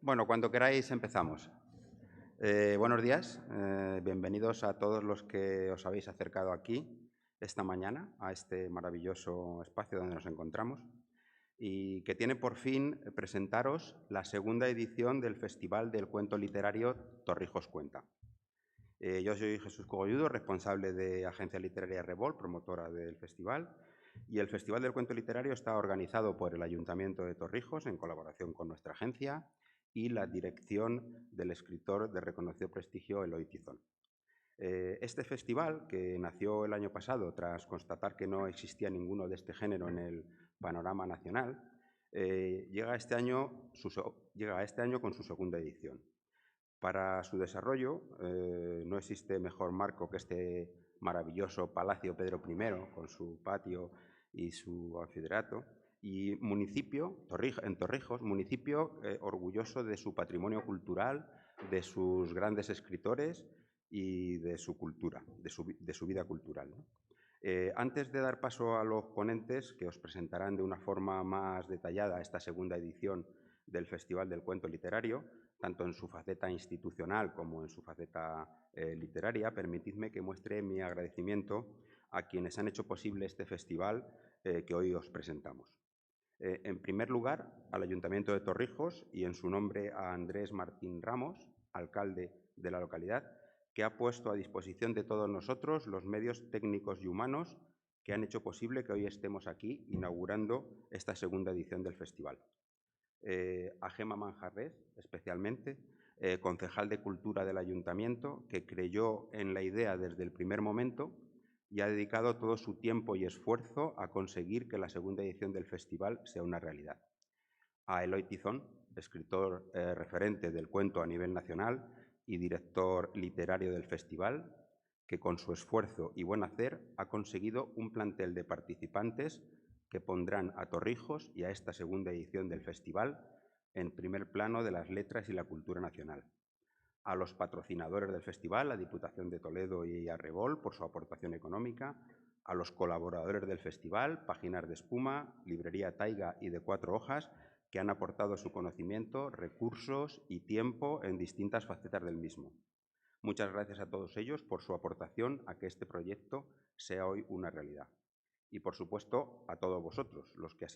Bueno, cuando queráis empezamos. Buenos días, bienvenidos a todos los que os habéis acercado aquí esta mañana, a este maravilloso espacio donde nos encontramos, y que tiene por fin presentaros la segunda edición del Festival del Cuento Literario Torrijos Cuenta. Yo soy Jesús Cogolludo, responsable de Agencia Literaria Revol, promotora del festival, y el Festival del Cuento Literario está organizado por el Ayuntamiento de Torrijos en colaboración con nuestra agencia y la dirección del escritor de reconocido prestigio Eloy Tizón. Este festival, que nació el año pasado tras constatar que no existía ninguno de este género en el panorama nacional, llega a este año con su segunda edición. Para su desarrollo no existe mejor marco que este maravilloso Palacio Pedro I, con su patio y su anfiteatro, y municipio, en Torrijos, municipio orgulloso de su patrimonio cultural, de sus grandes escritores y de su cultura, de su vida cultural, ¿no? Antes de dar paso a los ponentes, que os presentarán de una forma más detallada esta segunda edición del Festival del Cuento Literario, tanto en su faceta institucional como en su faceta literaria, permitidme que muestre mi agradecimiento a quienes han hecho posible este festival que hoy os presentamos. En primer lugar, al Ayuntamiento de Torrijos y en su nombre a Andrés Martín Ramos, alcalde de la localidad, que ha puesto a disposición de todos nosotros los medios técnicos y humanos que han hecho posible que hoy estemos aquí inaugurando esta segunda edición del festival. A Gemma Manjarrés, especialmente, concejal de Cultura del Ayuntamiento, que creyó en la idea desde el primer momento y ha dedicado todo su tiempo y esfuerzo a conseguir que la segunda edición del festival sea una realidad. A Eloy Tizón, escritor referente del cuento a nivel nacional y director literario del festival, que con su esfuerzo y buen hacer ha conseguido un plantel de participantes que pondrán a Torrijos y a esta segunda edición del festival en primer plano de las letras y la cultura nacional. A los patrocinadores del festival, la Diputación de Toledo y Arrebol, por su aportación económica, a los colaboradores del festival, Páginas de Espuma, Librería Taiga y de Cuatro Hojas, que han aportado su conocimiento, recursos y tiempo en distintas facetas del mismo. Muchas gracias a todos ellos por su aportación a que este proyecto sea hoy una realidad. Y, por supuesto, a todos vosotros, a los que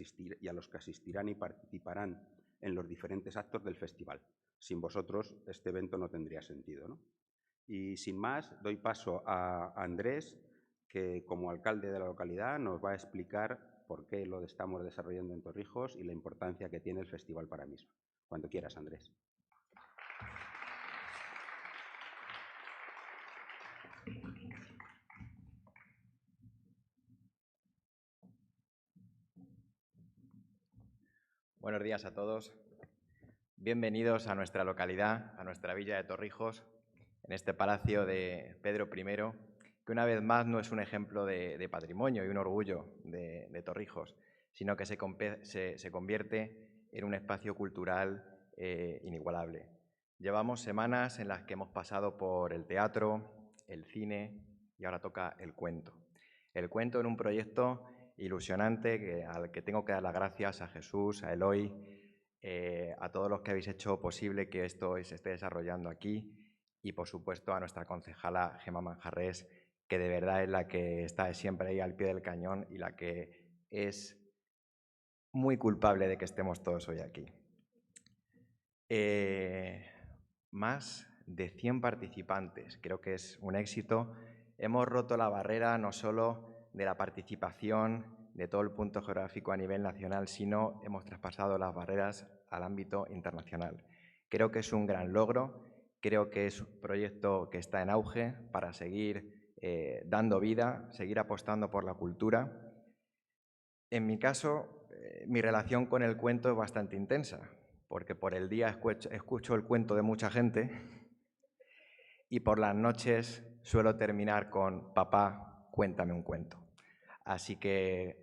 asistirán y participarán en los diferentes actos del festival. Sin vosotros, este evento no tendría sentido, ¿no? Y, sin más, doy paso a Andrés, que como alcalde de la localidad nos va a explicar por qué lo estamos desarrollando en Torrijos y la importancia que tiene el festival para mismo. Cuando quieras, Andrés. Buenos días a todos. Bienvenidos a nuestra localidad, a nuestra villa de Torrijos, en este palacio de Pedro I, que una vez más no es un ejemplo de patrimonio y un orgullo de Torrijos, sino que se convierte en un espacio cultural inigualable. Llevamos semanas en las que hemos pasado por el teatro, el cine y ahora toca el cuento. El cuento en un proyecto ilusionante al que tengo que dar las gracias a Jesús, a Eloy, a todos los que habéis hecho posible que esto se esté desarrollando aquí y, por supuesto, a nuestra concejala Gemma Manjarrés, que de verdad es la que está siempre ahí al pie del cañón y la que es muy culpable de que estemos todos hoy aquí. Más de 100 participantes, creo que es un éxito. Hemos roto la barrera no solo de la participación de todo el punto geográfico a nivel nacional, sino hemos traspasado las barreras al ámbito internacional. Creo que es un gran logro, creo que es un proyecto que está en auge para seguir dando vida, seguir apostando por la cultura. En mi caso, mi relación con el cuento es bastante intensa, porque por el día escucho el cuento de mucha gente y por las noches suelo terminar con «papá, cuéntame un cuento». Así que,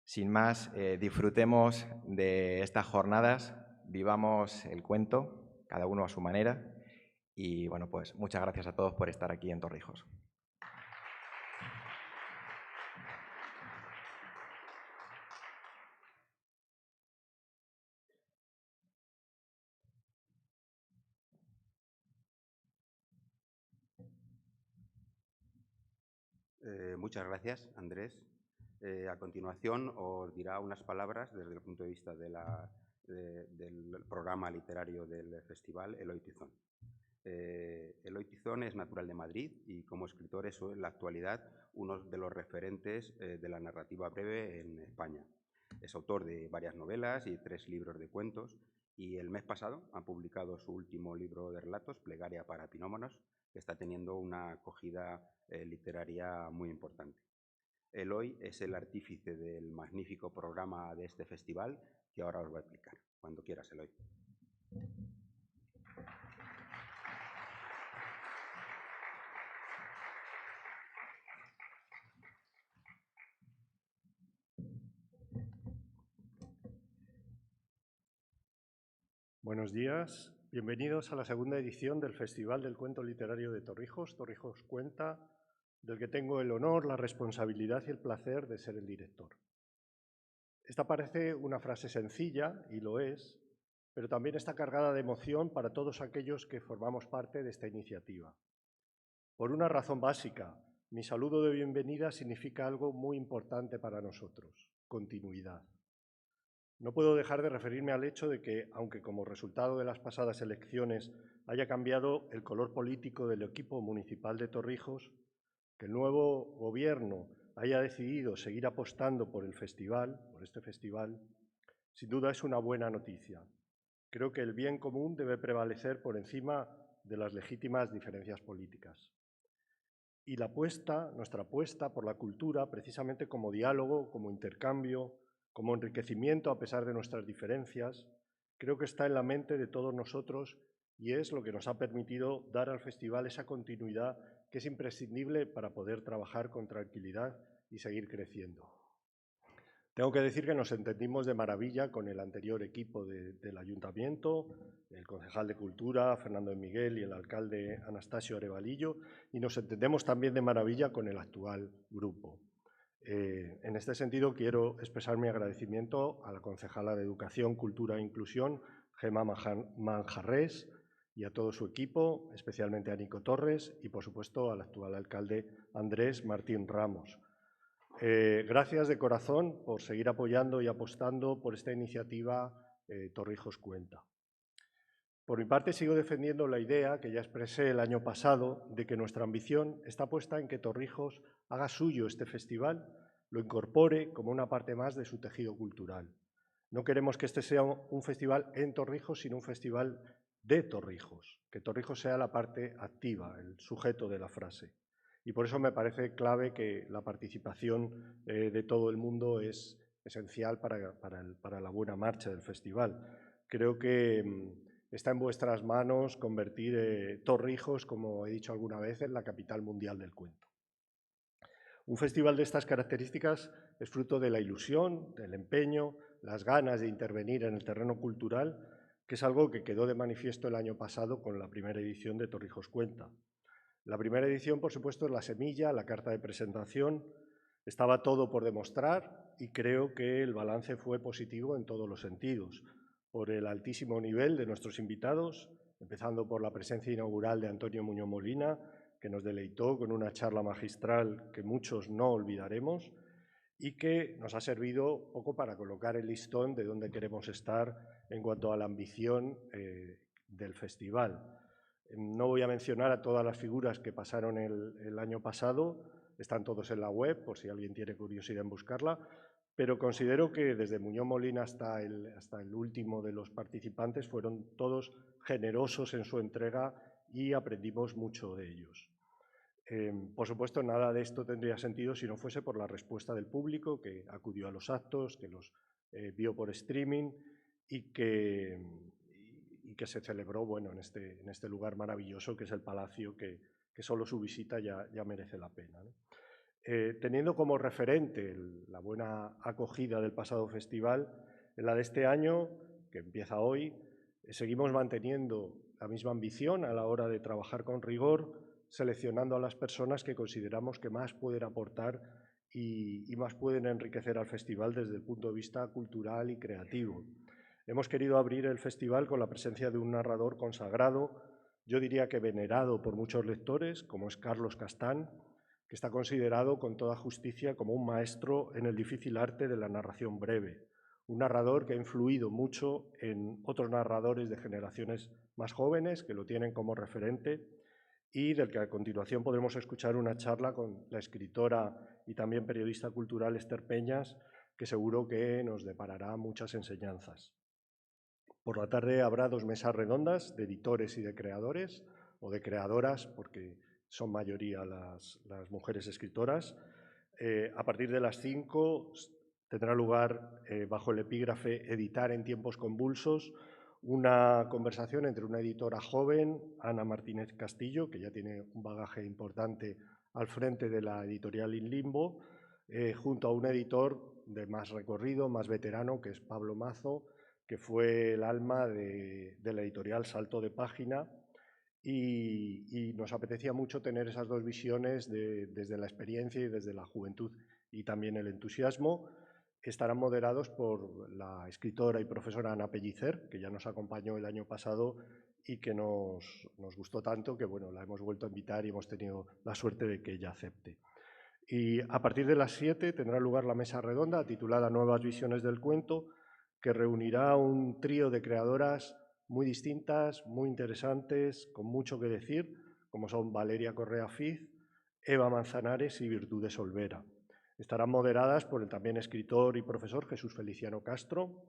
sin más, disfrutemos de estas jornadas, vivamos el cuento, cada uno a su manera, y bueno, pues muchas gracias a todos por estar aquí en Torrijos. Muchas gracias, Andrés. A continuación os dirá unas palabras desde el punto de vista del programa literario del festival, Eloy Tizón. Eloy Tizón es natural de Madrid y como escritor es en la actualidad uno de los referentes de la narrativa breve en España. Es autor de varias novelas y 3 libros de cuentos y el mes pasado ha publicado su último libro de relatos, Plegaria para Pinómanos, que está teniendo una acogida literaria muy importante. Eloy es el artífice del magnífico programa de este festival que ahora os voy a explicar. Cuando quieras, Eloy. Buenos días, bienvenidos a la segunda edición del Festival del Cuento Literario de Torrijos, Torrijos Cuenta, del que tengo el honor, la responsabilidad y el placer de ser el director. Esta parece una frase sencilla, y lo es, pero también está cargada de emoción para todos aquellos que formamos parte de esta iniciativa. Por una razón básica, mi saludo de bienvenida significa algo muy importante para nosotros: continuidad. No puedo dejar de referirme al hecho de que, aunque como resultado de las pasadas elecciones haya cambiado el color político del equipo municipal de Torrijos, que el nuevo gobierno haya decidido seguir apostando por este festival, sin duda es una buena noticia. Creo que el bien común debe prevalecer por encima de las legítimas diferencias políticas. Y nuestra apuesta por la cultura, precisamente como diálogo, como intercambio, como enriquecimiento a pesar de nuestras diferencias, creo que está en la mente de todos nosotros y es lo que nos ha permitido dar al festival esa continuidad que es imprescindible para poder trabajar con tranquilidad y seguir creciendo. Tengo que decir que nos entendimos de maravilla con el anterior equipo del Ayuntamiento, el concejal de Cultura, Fernando de Miguel, y el alcalde Anastasio Arevalillo, y nos entendemos también de maravilla con el actual grupo. En este sentido, quiero expresar mi agradecimiento a la concejala de Educación, Cultura e Inclusión, Gemma Manjarrés, y a todo su equipo, especialmente a Nico Torres y, por supuesto, al actual alcalde Andrés Martín Ramos. Gracias de corazón por seguir apoyando y apostando por esta iniciativa Torrijos Cuenta. Por mi parte, sigo defendiendo la idea que ya expresé el año pasado de que nuestra ambición está puesta en que Torrijos haga suyo este festival, lo incorpore como una parte más de su tejido cultural. No queremos que este sea un festival en Torrijos, sino un festival de Torrijos, que Torrijos sea la parte activa, el sujeto de la frase. Y por eso me parece clave que la participación de todo el mundo es esencial para la buena marcha del festival. Creo que está en vuestras manos convertir Torrijos, como he dicho alguna vez, en la capital mundial del cuento. Un festival de estas características es fruto de la ilusión, del empeño, las ganas de intervenir en el terreno cultural, que es algo que quedó de manifiesto el año pasado con la primera edición de Torrijos Cuenta. La primera edición, por supuesto, es la semilla, la carta de presentación. Estaba todo por demostrar y creo que el balance fue positivo en todos los sentidos, por el altísimo nivel de nuestros invitados, empezando por la presencia inaugural de Antonio Muñoz Molina, que nos deleitó con una charla magistral que muchos no olvidaremos y que nos ha servido poco para colocar el listón de dónde queremos estar en cuanto a la ambición del festival. No voy a mencionar a todas las figuras que pasaron el año pasado, están todos en la web, por si alguien tiene curiosidad en buscarla, pero considero que desde Muñoz Molina hasta el último de los participantes fueron todos generosos en su entrega y aprendimos mucho de ellos. Por supuesto, nada de esto tendría sentido si no fuese por la respuesta del público que acudió a los actos, que los vio por streaming y que se celebró en este lugar maravilloso que es el Palacio, que solo su visita ya merece la pena, ¿no? Teniendo como referente la buena acogida del pasado festival, en la de este año, que empieza hoy, seguimos manteniendo la misma ambición a la hora de trabajar con rigor, seleccionando a las personas que consideramos que más pueden aportar y más pueden enriquecer al festival desde el punto de vista cultural y creativo. Hemos querido abrir el festival con la presencia de un narrador consagrado, yo diría que venerado por muchos lectores, como es Carlos Castán, que está considerado con toda justicia como un maestro en el difícil arte de la narración breve, un narrador que ha influido mucho en otros narradores de generaciones más jóvenes que lo tienen como referente y del que a continuación podremos escuchar una charla con la escritora y también periodista cultural Esther Peñas, que seguro que nos deparará muchas enseñanzas. Por la tarde habrá 2 mesas redondas de editores y de creadores, o de creadoras, porque son mayoría las mujeres escritoras. A partir de las 5 tendrá lugar, bajo el epígrafe Editar en tiempos convulsos, una conversación entre una editora joven, Ana Martínez Castillo, que ya tiene un bagaje importante al frente de la editorial In Limbo, junto a un editor de más recorrido, más veterano, que es Pablo Mazo, que fue el alma de la editorial Salto de Página, y nos apetecía mucho tener esas 2 visiones desde la experiencia y desde la juventud y también el entusiasmo. Estarán moderados por la escritora y profesora Ana Pellicer, que ya nos acompañó el año pasado y que nos gustó tanto que bueno, la hemos vuelto a invitar y hemos tenido la suerte de que ella acepte. Y a partir de las 7 tendrá lugar la mesa redonda titulada Nuevas visiones del cuento, que reunirá un trío de creadoras muy distintas, muy interesantes, con mucho que decir, como son Valeria Correa Fiz, Eva Manzanares y Virtudes Olvera. Estarán moderadas por el también escritor y profesor Jesús Feliciano Castro,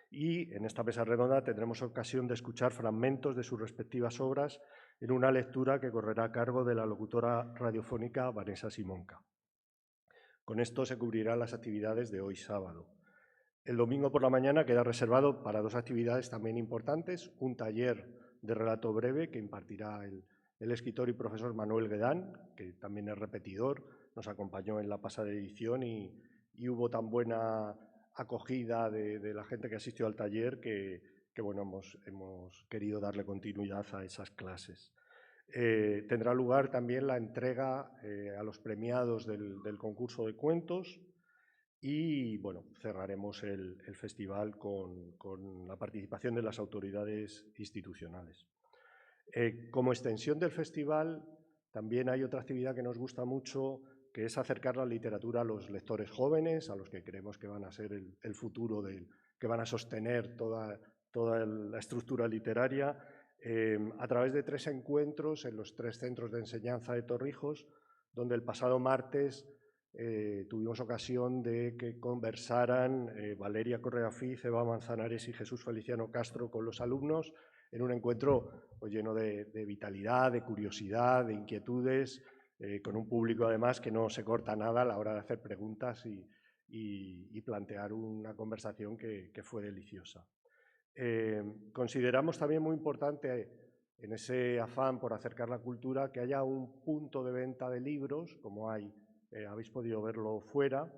y en esta mesa redonda tendremos ocasión de escuchar fragmentos de sus respectivas obras en una lectura que correrá a cargo de la locutora radiofónica Vanessa Simonca. Con esto se cubrirán las actividades de hoy sábado. El domingo por la mañana queda reservado para 2 actividades también importantes, un taller de relato breve que impartirá el escritor y profesor Manuel Guedán, que también es repetidor, nos acompañó en la pasada edición y hubo tan buena acogida de la gente que asistió al taller que bueno, hemos querido darle continuidad a esas clases. Tendrá lugar también la entrega a los premiados del concurso de cuentos y bueno, cerraremos el festival con la participación de las autoridades institucionales. Como extensión del festival, también hay otra actividad que nos gusta mucho, que es acercar la literatura a los lectores jóvenes, a los que creemos que van a ser el futuro, que van a sostener toda la estructura literaria, a través de 3 encuentros en los 3 centros de enseñanza de Torrijos, donde el pasado martes tuvimos ocasión de que conversaran Valeria Correa Fiz, Eva Manzanares y Jesús Feliciano Castro con los alumnos en un encuentro pues, lleno de vitalidad, de curiosidad, de inquietudes, con un público además que no se corta nada a la hora de hacer preguntas y plantear una conversación que fue deliciosa. Consideramos también muy importante en ese afán por acercar la cultura que haya un punto de venta de libros, como hay, habéis podido verlo fuera,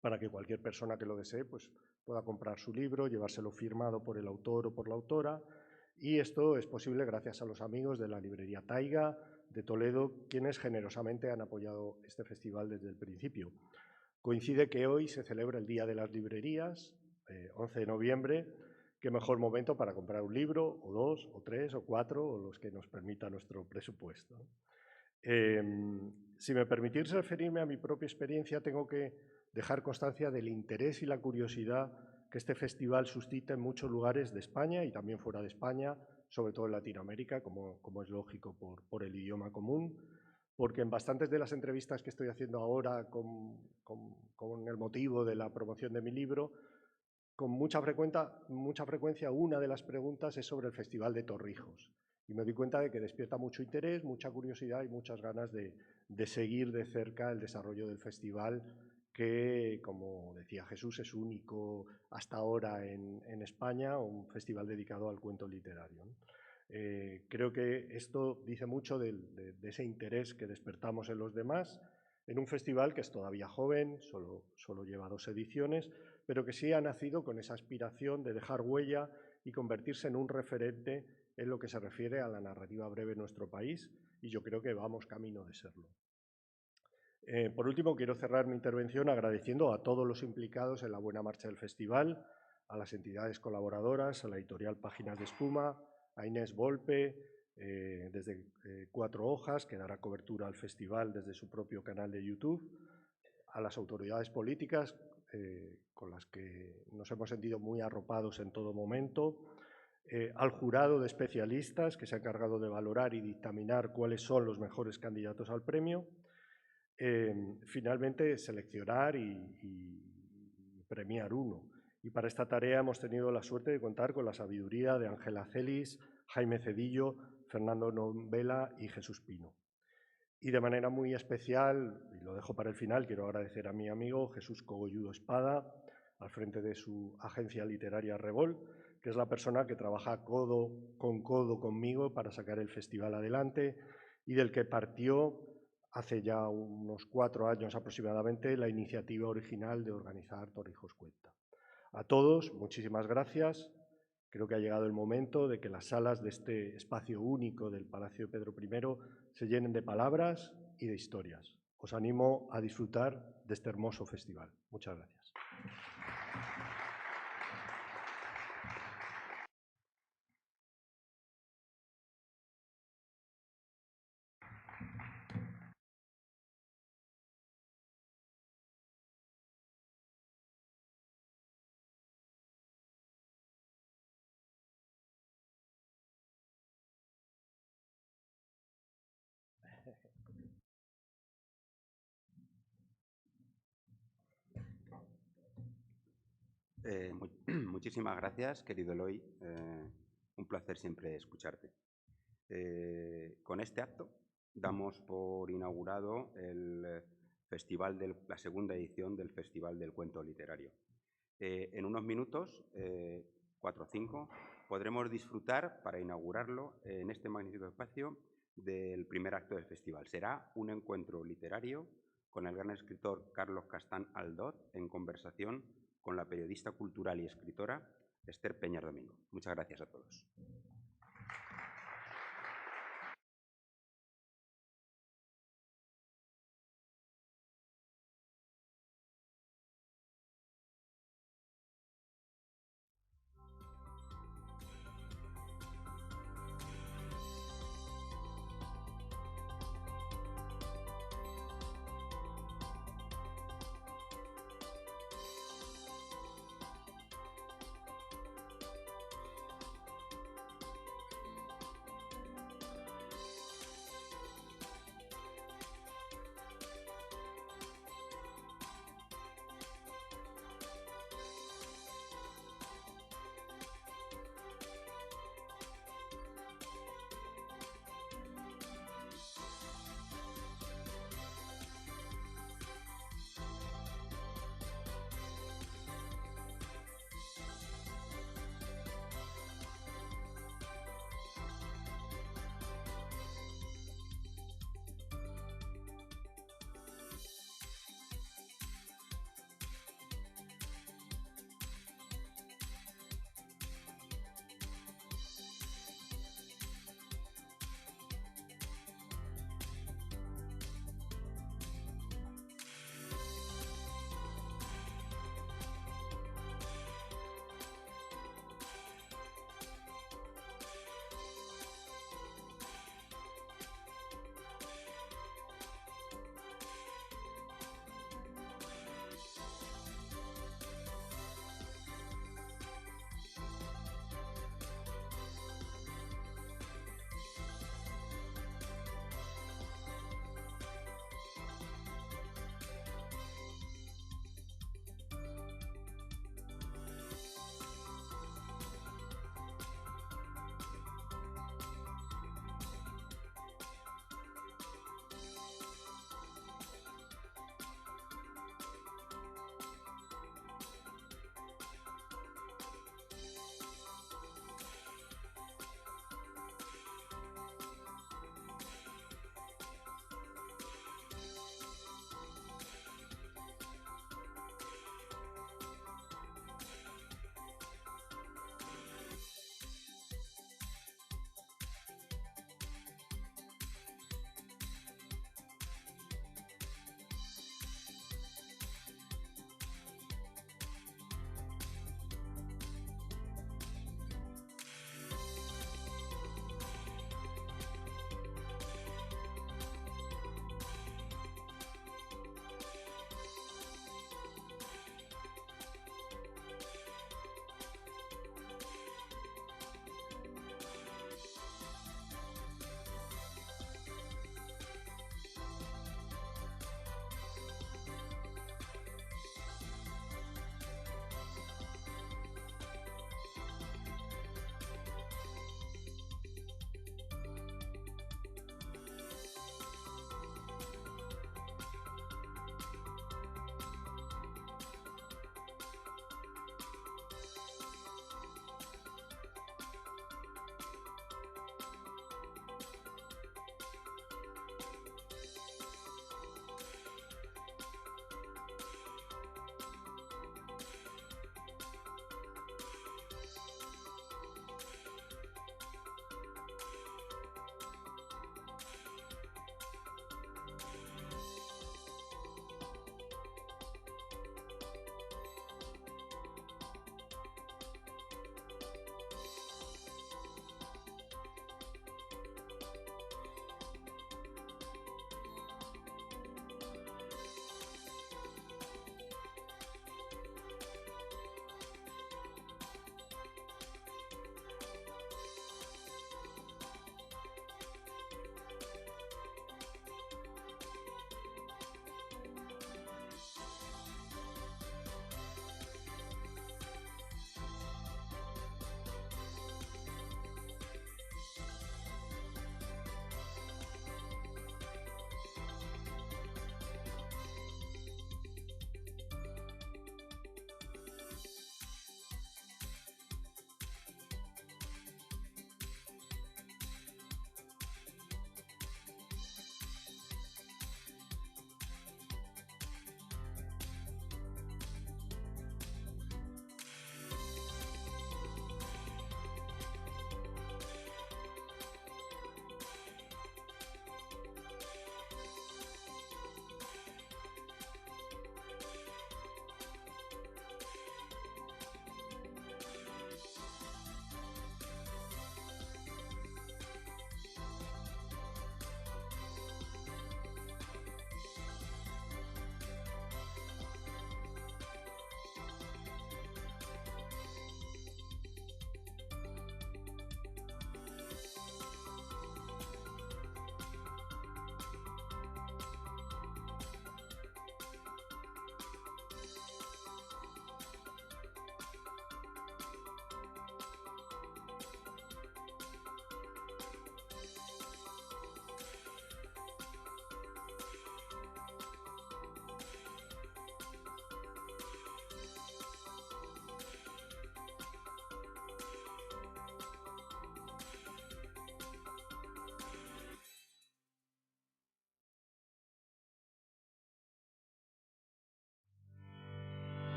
para que cualquier persona que lo desee pues, pueda comprar su libro, llevárselo firmado por el autor o por la autora. Y esto es posible gracias a los amigos de la librería Taiga de Toledo, quienes generosamente han apoyado este festival desde el principio. Coincide que hoy se celebra el Día de las Librerías, 11 de noviembre. Qué mejor momento para comprar un libro, o 2, o 3, o 4, o los que nos permita nuestro presupuesto. Si me permitís referirme a mi propia experiencia, tengo que dejar constancia del interés y la curiosidad que este festival suscita en muchos lugares de España y también fuera de España, sobre todo en Latinoamérica, como es lógico por el idioma común, porque en bastantes de las entrevistas que estoy haciendo ahora con el motivo de la promoción de mi libro, con mucha frecuencia una de las preguntas es sobre el Festival de Torrijos. Y me doy cuenta de que despierta mucho interés, mucha curiosidad y muchas ganas de seguir de cerca el desarrollo del festival, que, como decía Jesús, es único hasta ahora en España, un festival dedicado al cuento literario. Creo que esto dice mucho de ese interés que despertamos en los demás, en un festival que es todavía joven, solo lleva 2 ediciones, pero que sí ha nacido con esa aspiración de dejar huella y convertirse en un referente en lo que se refiere a la narrativa breve en nuestro país, y yo creo que vamos camino de serlo. Por último, quiero cerrar mi intervención agradeciendo a todos los implicados en la buena marcha del festival, a las entidades colaboradoras, a la editorial Páginas de Espuma, a Inés Volpe, desde Cuatro Hojas, que dará cobertura al festival desde su propio canal de YouTube, a las autoridades políticas con las que nos hemos sentido muy arropados en todo momento, al jurado de especialistas que se ha encargado de valorar y dictaminar cuáles son los mejores candidatos al premio, finalmente seleccionar y premiar uno. Y para esta tarea hemos tenido la suerte de contar con la sabiduría de Ángela Celis, Jaime Cedillo, Fernando Nombela y Jesús Pino. Y de manera muy especial, y lo dejo para el final, quiero agradecer a mi amigo Jesús Cogolludo Espada, al frente de su agencia literaria Revol, que es la persona que trabaja codo conmigo para sacar el festival adelante y del que partió hace ya unos 4 años aproximadamente la iniciativa original de organizar Torrijos Cuenta. A todos, muchísimas gracias. Creo que ha llegado el momento de que las salas de este espacio único del Palacio de Pedro I se llenen de palabras y de historias. Os animo a disfrutar de este hermoso festival. Muchas gracias. Muchísimas gracias, querido Eloy. Un placer siempre escucharte. Con este acto damos por inaugurado la segunda edición del Festival del Cuento Literario. En unos minutos, 4 o 5, podremos disfrutar, para inaugurarlo, en este magnífico espacio, del primer acto del festival. Será un encuentro literario con el gran escritor Carlos Castán Aldot en conversación con la periodista cultural y escritora Esther Peñar Domingo. Muchas gracias a todos.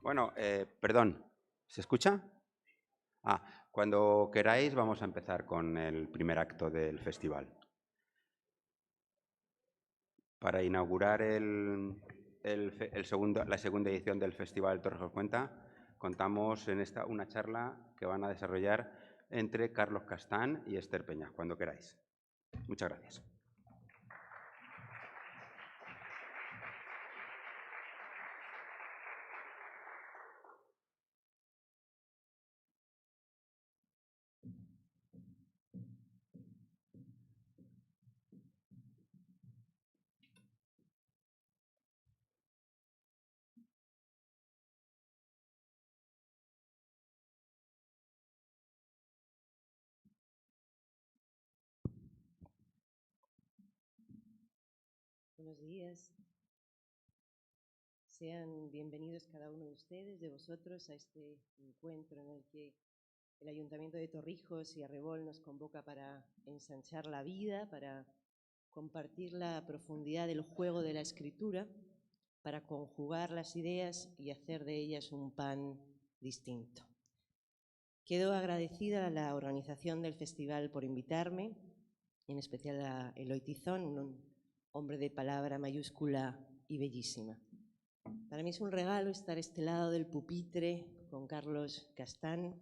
Bueno, perdón, ¿se escucha? Cuando queráis vamos a empezar con el primer acto del festival. Para inaugurar la segunda edición del Festival Torrijos Cuenta, contamos en esta una charla que van a desarrollar entre Carlos Castán y Esther Peña, cuando queráis. Muchas gracias. Buenos días. Sean bienvenidos cada uno de ustedes, de vosotros, a este encuentro en el que el Ayuntamiento de Torrijos y Arrebol nos convoca para ensanchar la vida, para compartir la profundidad del juego de la escritura, para conjugar las ideas y hacer de ellas un pan distinto. Quedo agradecida a la organización del festival por invitarme, en especial a Eloy Tizón, un hombre de palabra mayúscula y bellísima. Para mí es un regalo estar a este lado del pupitre con Carlos Castán,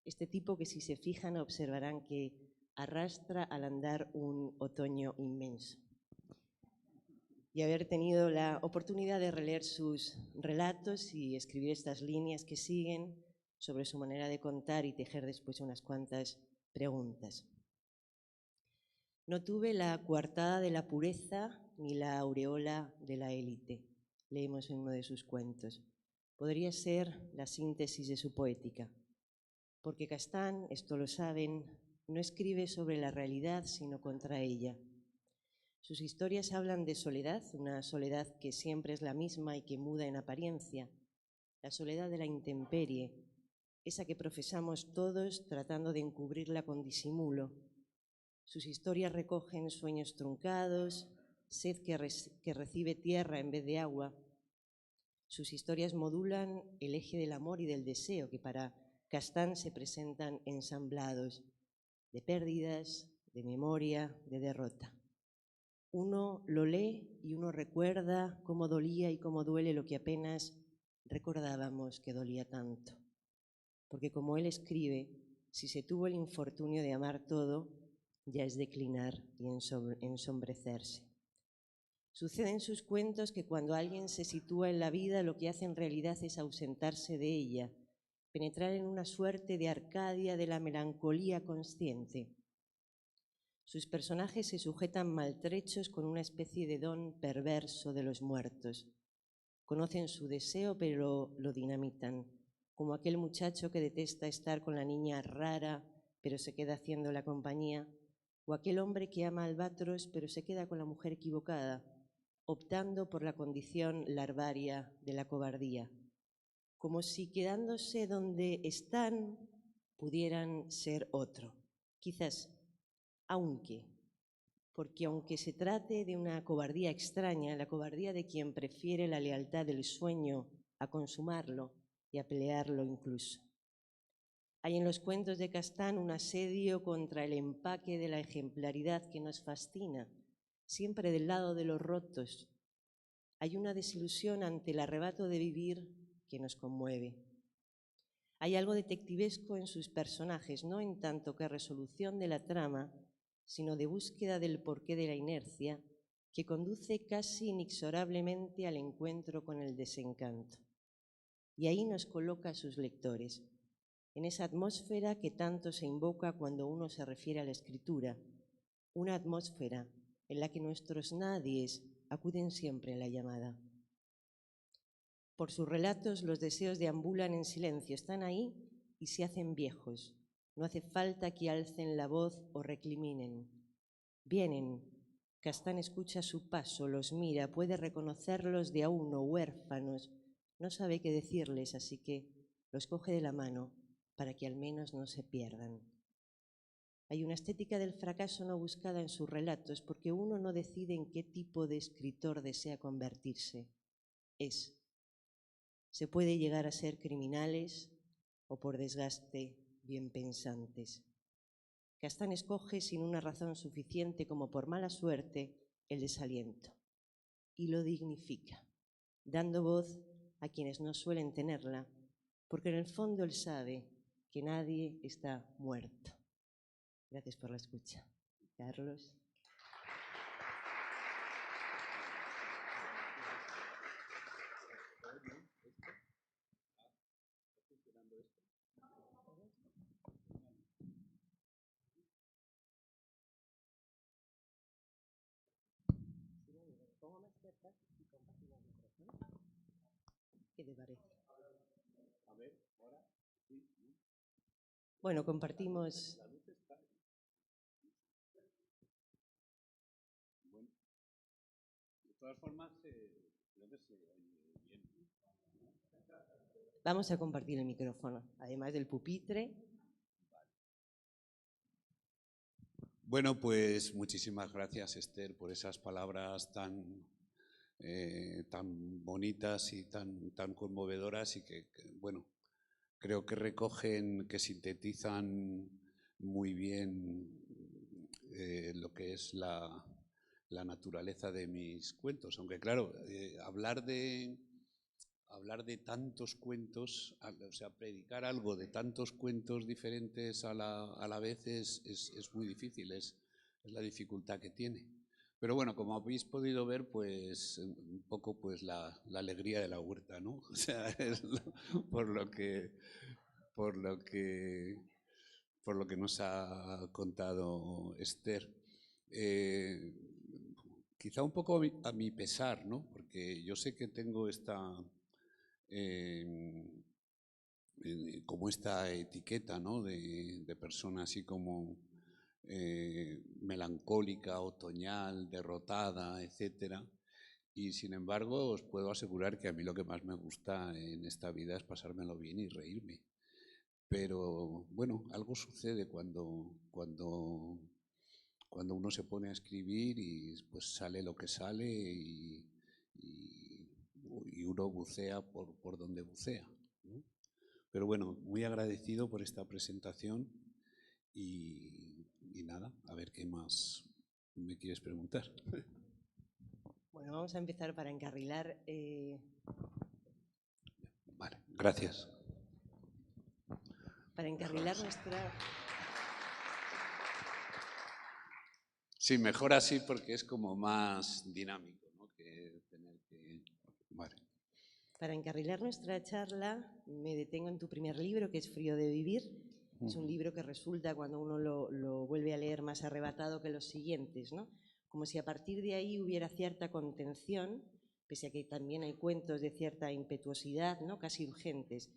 este tipo que si se fijan observarán que arrastra al andar un otoño inmenso. Y haber tenido la oportunidad de releer sus relatos y escribir estas líneas que siguen sobre su manera de contar y tejer después unas cuantas preguntas. No tuve la coartada de la pureza ni la aureola de la élite, leemos en uno de sus cuentos. Podría ser la síntesis de su poética, porque Castán, esto lo saben, no escribe sobre la realidad sino contra ella. Sus historias hablan de soledad, una soledad que siempre es la misma y que muda en apariencia, la soledad de la intemperie, esa que profesamos todos tratando de encubrirla con disimulo. Sus historias recogen sueños truncados, sed que recibe tierra en vez de agua. Sus historias modulan el eje del amor y del deseo, que para Castán se presentan ensamblados, de pérdidas, de memoria, de derrota. Uno lo lee y uno recuerda cómo dolía y cómo duele lo que apenas recordábamos que dolía tanto. Porque como él escribe, si se tuvo el infortunio de amar todo, ya es declinar y ensombrecerse. Sucede en sus cuentos que cuando alguien se sitúa en la vida, lo que hace en realidad es ausentarse de ella, penetrar en una suerte de Arcadia de la melancolía consciente. Sus personajes se sujetan maltrechos con una especie de don perverso de los muertos. Conocen su deseo, pero lo dinamitan, como aquel muchacho que detesta estar con la niña rara, pero se queda haciendo la compañía, o aquel hombre que ama albatros, pero se queda con la mujer equivocada, optando por la condición larvaria de la cobardía, como si quedándose donde están pudieran ser otro. Quizás, porque aunque se trate de una cobardía extraña, la cobardía de quien prefiere la lealtad del sueño a consumarlo y a pelearlo incluso. Hay en los cuentos de Castán un asedio contra el empaque de la ejemplaridad que nos fascina, siempre del lado de los rotos. Hay una desilusión ante el arrebato de vivir que nos conmueve. Hay algo detectivesco en sus personajes, no en tanto que resolución de la trama, sino de búsqueda del porqué de la inercia, que conduce casi inexorablemente al encuentro con el desencanto. Y ahí nos coloca a sus lectores, en esa atmósfera que tanto se invoca cuando uno se refiere a la escritura, una atmósfera en la que nuestros nadies acuden siempre a la llamada. Por sus relatos los deseos deambulan en silencio, están ahí y se hacen viejos. No hace falta que alcen la voz o recriminen. Vienen, Castán escucha su paso, los mira, puede reconocerlos de a uno, huérfanos. No sabe qué decirles, así que los coge de la mano para que al menos no se pierdan. Hay una estética del fracaso no buscada en sus relatos porque uno no decide en qué tipo de escritor desea convertirse. Es. se puede llegar a ser criminales o por desgaste bien pensantes. Castán escoge sin una razón suficiente como por mala suerte el desaliento y lo dignifica, dando voz a quienes no suelen tenerla, porque en el fondo él sabe que nadie está muerto. Gracias por la escucha. Carlos. ¿Qué te parece? Bueno, compartimos. De todas formas, creo que se oye bien. Vamos a compartir el micrófono, además del pupitre. Bueno, pues muchísimas gracias, Esther, por esas palabras tan bonitas y tan conmovedoras y que, bueno, creo que recogen, que sintetizan muy bien lo que es la naturaleza de mis cuentos. Aunque claro, hablar de tantos cuentos, o sea, predicar algo de tantos cuentos diferentes a la vez es muy difícil, es la dificultad que tiene. Pero bueno, como habéis podido ver, pues un poco pues la alegría de la huerta, ¿no? O sea, es por lo que nos ha contado Esther. Quizá un poco a mi pesar, ¿no? Porque yo sé que tengo como esta etiqueta, ¿no? de persona así como melancólica, otoñal, derrotada, etcétera. Y sin embargo os puedo asegurar que a mí lo que más me gusta en esta vida es pasármelo bien y reírme. Pero bueno, algo sucede cuando uno se pone a escribir y pues sale lo que sale y uno bucea por donde bucea, ¿no? Pero bueno, muy agradecido por esta presentación y nada, a ver qué más me quieres preguntar. Bueno, vamos a empezar para encarrilar. Vale, gracias. Para encarrilar nuestra... Sí, mejor así porque es como más dinámico, ¿no? Que tener que... Vale. Para encarrilar nuestra charla, me detengo en tu primer libro, que es Frío de vivir. Es un libro que resulta, cuando uno lo vuelve a leer, más arrebatado que los siguientes, ¿no? Como si a partir de ahí hubiera cierta contención, pese a que también hay cuentos de cierta impetuosidad, ¿no? Casi urgentes.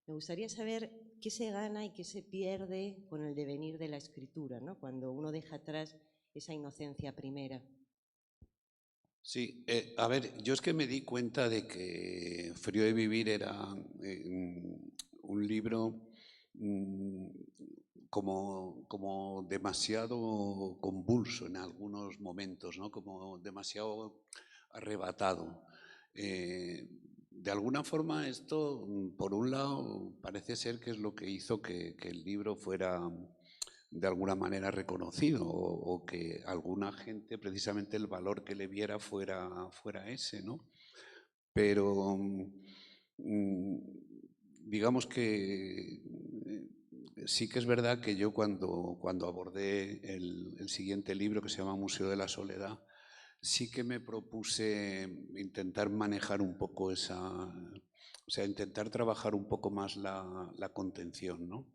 Me gustaría saber qué se gana y qué se pierde con el devenir de la escritura, ¿no? Cuando uno deja atrás esa inocencia primera. Sí, a ver, yo es que me di cuenta de que Frío de vivir era un libro como demasiado convulso en algunos momentos, ¿no? Como demasiado arrebatado. De alguna forma esto, por un lado, parece ser que es lo que hizo que el libro fuera de alguna manera reconocido o que alguna gente, precisamente el valor que le viera fuera ese, ¿no? Pero digamos que sí que es verdad que yo cuando abordé el siguiente libro, que se llama Museo de la Soledad, sí que me propuse intentar manejar un poco o sea, intentar trabajar un poco más la contención, ¿no?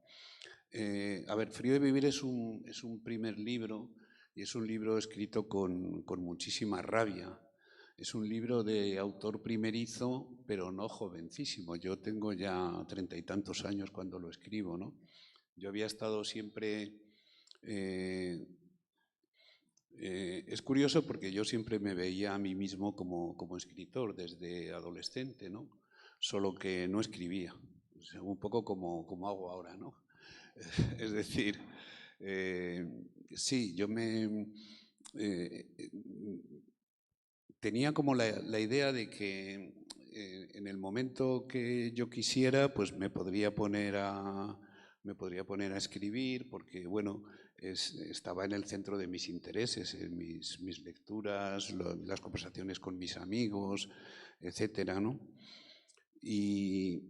A ver, Frío de vivir es un primer libro y es un libro escrito con muchísima rabia. Es un libro de autor primerizo, pero no jovencísimo. Yo tengo ya 30 y tantos años cuando lo escribo, ¿no? Yo había estado siempre... es curioso porque yo siempre me veía a mí mismo como escritor desde adolescente, ¿no? Solo que no escribía, o sea, un poco como hago ahora, ¿no? Es decir, sí, yo tenía como la idea de que en el momento que yo quisiera, pues me podría poner a escribir, porque bueno, estaba en el centro de mis intereses, en mis lecturas, las conversaciones con mis amigos, etcétera, ¿no? Y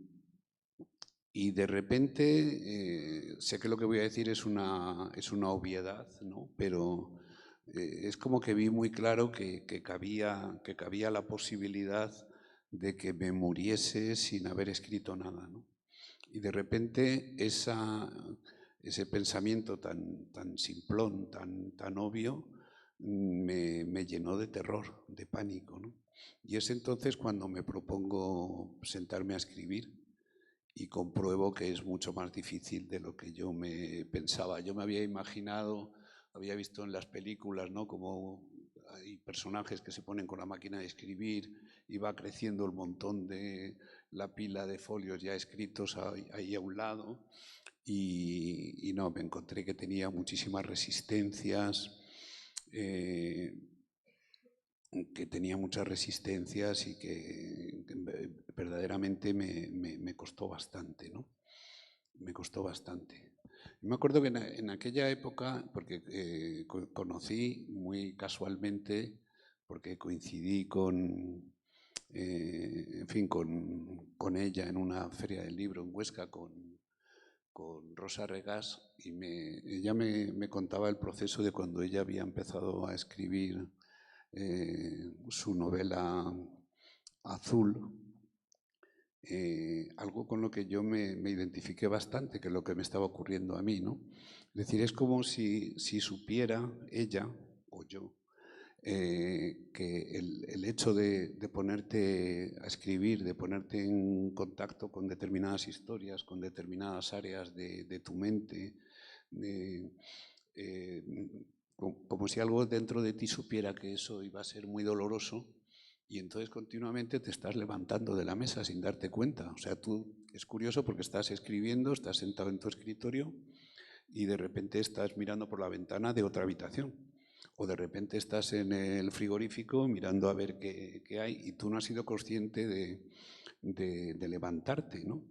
de repente, sé que lo que voy a decir es una obviedad, ¿no? Pero es como que vi muy claro que cabía la posibilidad de que me muriese sin haber escrito nada, ¿no? Y de repente ese pensamiento tan simplón, tan obvio, me llenó de terror, de pánico, ¿no? Y es entonces cuando me propongo sentarme a escribir y compruebo que es mucho más difícil de lo que yo me pensaba. Yo me había imaginado, había visto en las películas, ¿no?, como hay personajes que se ponen con la máquina de escribir y va creciendo el montón de la pila de folios ya escritos ahí a un lado, y no, me encontré que tenía muchísimas resistencias, y que verdaderamente me costó bastante, ¿no? Me costó bastante. Me acuerdo que en aquella época, porque conocí muy casualmente, porque coincidí en fin, con ella en una feria del libro en Huesca, con Rosa Regás, y ella me contaba el proceso de cuando ella había empezado a escribir su novela Azul, algo con lo que yo me identifiqué bastante, que es lo que me estaba ocurriendo a mí, ¿no? Es decir, es como si supiera ella o yo que el hecho de ponerte a escribir, de ponerte en contacto con determinadas historias, con determinadas áreas de tu mente, como si algo dentro de ti supiera que eso iba a ser muy doloroso, y entonces continuamente te estás levantando de la mesa sin darte cuenta. O sea, es curioso porque estás escribiendo, estás sentado en tu escritorio y de repente estás mirando por la ventana de otra habitación. O de repente estás en el frigorífico mirando a ver qué hay, y tú no has sido consciente de levantarte, ¿no?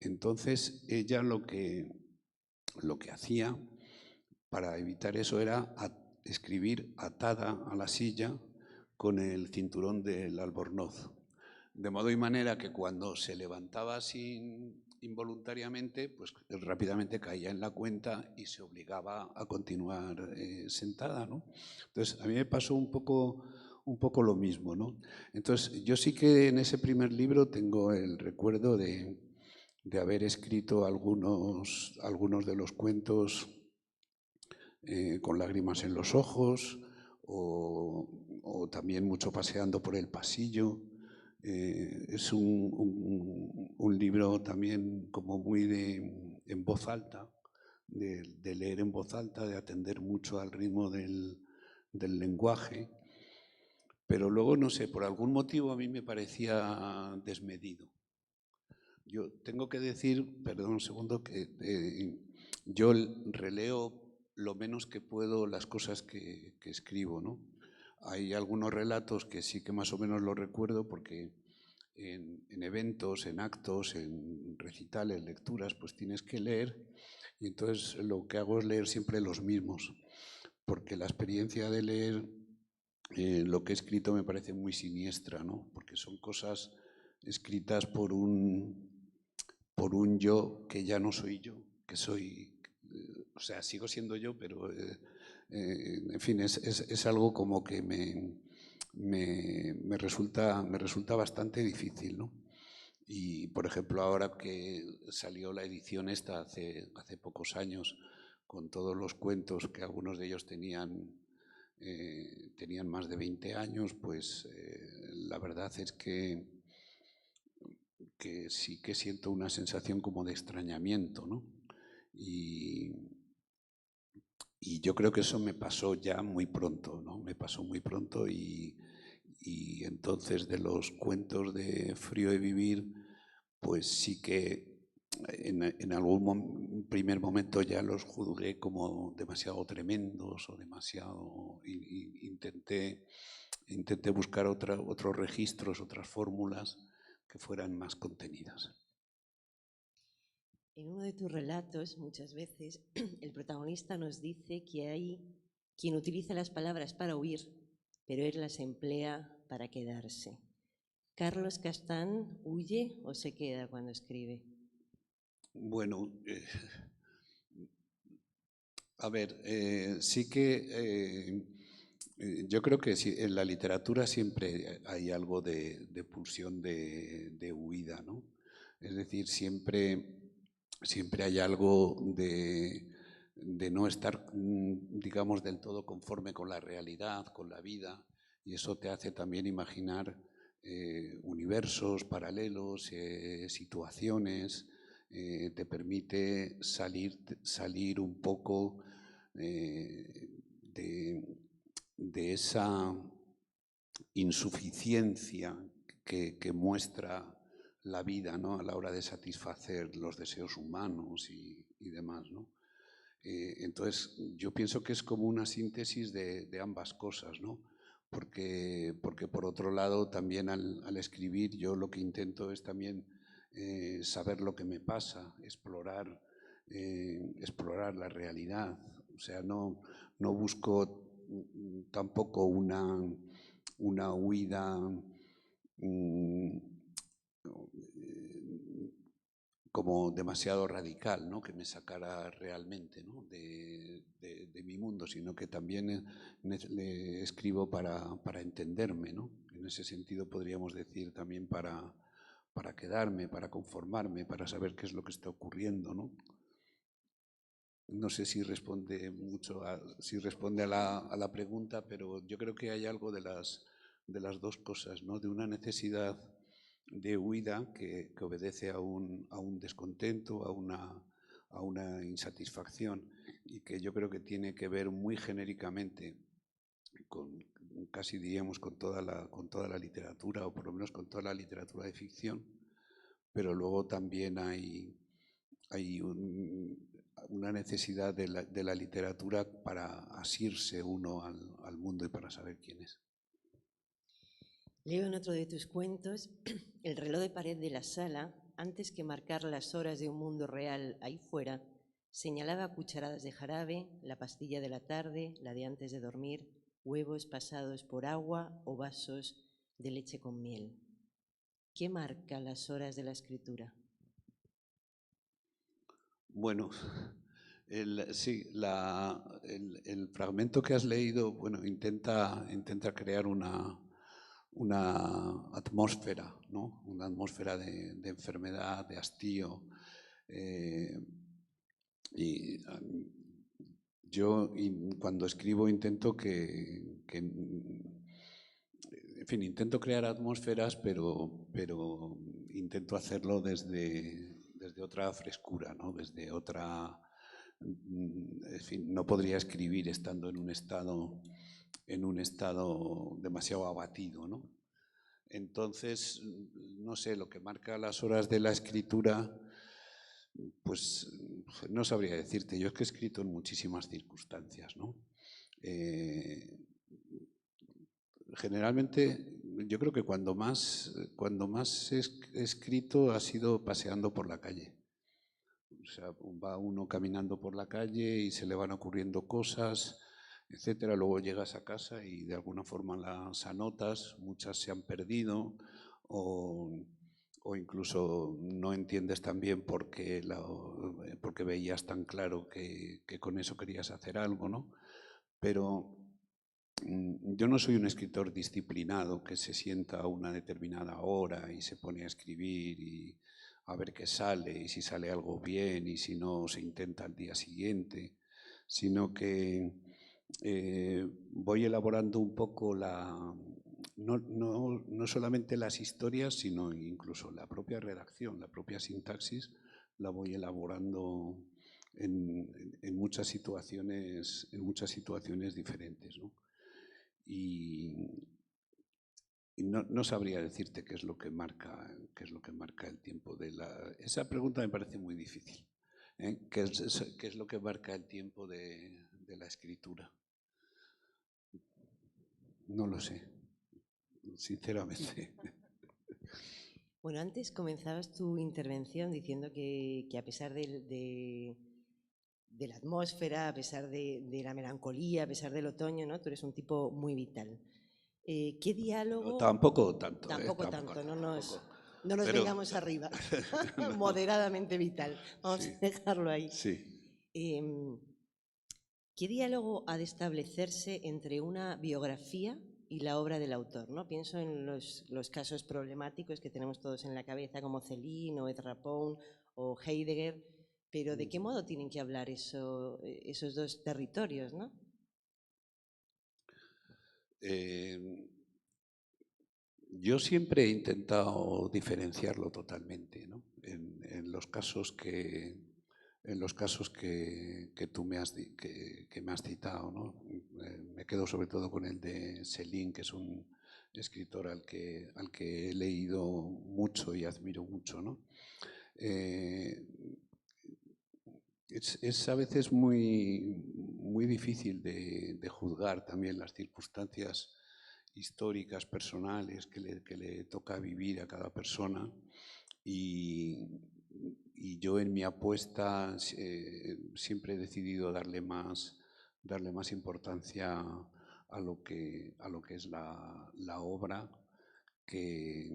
Entonces ella lo que hacía para evitar eso era escribir atada a la silla con el cinturón del albornoz. De modo y manera que cuando se levantaba involuntariamente, pues rápidamente caía en la cuenta y se obligaba a continuar sentada, ¿no? Entonces, a mí me pasó un poco lo mismo, ¿no? Entonces, yo sí que en ese primer libro tengo el recuerdo de haber escrito algunos de los cuentos con lágrimas en los ojos, o también mucho paseando por el pasillo. Es un libro también como muy en voz alta, de leer en voz alta, de atender mucho al ritmo del lenguaje, pero luego, no sé, por algún motivo a mí me parecía desmedido. Yo tengo que decir, perdón un segundo, que yo releo lo menos que puedo las cosas que escribo, ¿no? Hay algunos relatos que sí que más o menos los recuerdo porque en eventos, en actos, en recitales, lecturas, pues tienes que leer, y entonces lo que hago es leer siempre los mismos, porque la experiencia de leer lo que he escrito me parece muy siniestra, ¿no? Porque son cosas escritas por un yo que ya no soy yo, que soy, o sea, sigo siendo yo, pero en fin, es algo como que me resulta bastante difícil, ¿no? Y, por ejemplo, ahora que salió la edición esta hace pocos años, con todos los cuentos, que algunos de ellos tenían más de 20 años, pues la verdad es que sí que siento una sensación como de extrañamiento, ¿no? Y yo creo que eso me pasó ya muy pronto, ¿no? Me pasó muy pronto, y entonces de los cuentos de Frío de Vivir, pues sí que en algún primer momento ya los juzgué como demasiado tremendos o demasiado... Intenté buscar otros registros, otras fórmulas, que fueran más contenidas. En uno de tus relatos, muchas veces, el protagonista nos dice que hay quien utiliza las palabras para huir, pero él las emplea para quedarse. ¿Carlos Castán huye o se queda cuando escribe? Bueno, a ver, sí que yo creo que en la literatura siempre hay algo de pulsión de huida, ¿no? Es decir, siempre hay algo de no estar, digamos, del todo conforme con la realidad, con la vida, y eso te hace también imaginar universos paralelos, situaciones, te permite salir un poco de esa insuficiencia que muestra la vida, ¿no?, a la hora de satisfacer los deseos humanos y demás, ¿no? Entonces, yo pienso que es como una síntesis de ambas cosas, ¿no? Porque por otro lado, también al escribir, yo lo que intento es también saber lo que me pasa, explorar la realidad. O sea, no busco tampoco una huida como demasiado radical, ¿no?, que me sacara realmente, ¿no?, de mi mundo, sino que también le escribo para entenderme, ¿no? En ese sentido podríamos decir también para quedarme, para conformarme, para saber qué es lo que está ocurriendo, ¿no? No sé si responde mucho a la pregunta, pero yo creo que hay algo de las dos cosas, ¿no? De una necesidad de huida que obedece a un descontento, a una insatisfacción, y que yo creo que tiene que ver muy genéricamente casi diríamos con toda la literatura, o por lo menos con toda la literatura de ficción, pero luego también hay una necesidad de la literatura para asirse uno al mundo y para saber quién es. Leo en otro de tus cuentos, el reloj de pared de la sala, antes que marcar las horas de un mundo real ahí fuera, señalaba cucharadas de jarabe, la pastilla de la tarde, la de antes de dormir, huevos pasados por agua o vasos de leche con miel. ¿Qué marca las horas de la escritura? Bueno, sí, el fragmento que has leído, bueno, intenta crear una atmósfera, ¿no? Una atmósfera de enfermedad, de hastío. Y yo cuando escribo intento intento crear atmósferas, pero intento hacerlo desde otra frescura, ¿no? Desde otra... En fin, no podría escribir estando en un estado demasiado abatido, ¿no? Entonces, no sé, lo que marca las horas de la escritura, pues no sabría decirte. Yo es que he escrito en muchísimas circunstancias, ¿no? Generalmente, yo creo que cuando más he escrito ha sido paseando por la calle. O sea, va uno caminando por la calle y se le van ocurriendo cosas, etcétera. Luego llegas a casa y de alguna forma las anotas, muchas se han perdido o incluso no entiendes tan bien por qué veías tan claro que con eso querías hacer algo, ¿no? Pero yo no soy un escritor disciplinado que se sienta a una determinada hora y se pone a escribir y a ver qué sale, y si sale algo bien, y si no, se intenta al día siguiente, sino que voy elaborando un poco no solamente las historias, sino incluso la propia redacción, la propia sintaxis, la voy elaborando en muchas situaciones diferentes, ¿no? Y no sabría decirte qué es lo que marca el tiempo de la... Esa pregunta me parece muy difícil, ¿eh? ¿Qué es lo que marca el tiempo de la escritura? No lo sé, sinceramente. Bueno, antes comenzabas tu intervención diciendo que a pesar de la atmósfera, a pesar de la melancolía, a pesar del otoño, ¿no? Tú eres un tipo muy vital. ¿Qué diálogo? No, tampoco tanto. Tampoco tanto, no nos Pero- vengamos arriba. No. Moderadamente vital. Vamos Sí. a dejarlo ahí. Sí. ¿Qué diálogo ha de establecerse entre una biografía y la obra del autor, ¿no? Pienso en los casos problemáticos que tenemos todos en la cabeza, como Céline o Edgar Pound o Heidegger, pero ¿de qué modo tienen que hablar esos dos territorios, ¿no? Yo siempre he intentado diferenciarlo totalmente, ¿no? En los casos que tú me has citado, ¿no? Me quedo sobre todo con el de Céline, que es un escritor al que he leído mucho y admiro mucho, ¿no? Es a veces muy difícil de juzgar también las circunstancias históricas, personales que le toca vivir a cada persona, y yo en mi apuesta siempre he decidido darle más importancia a lo que es la obra, que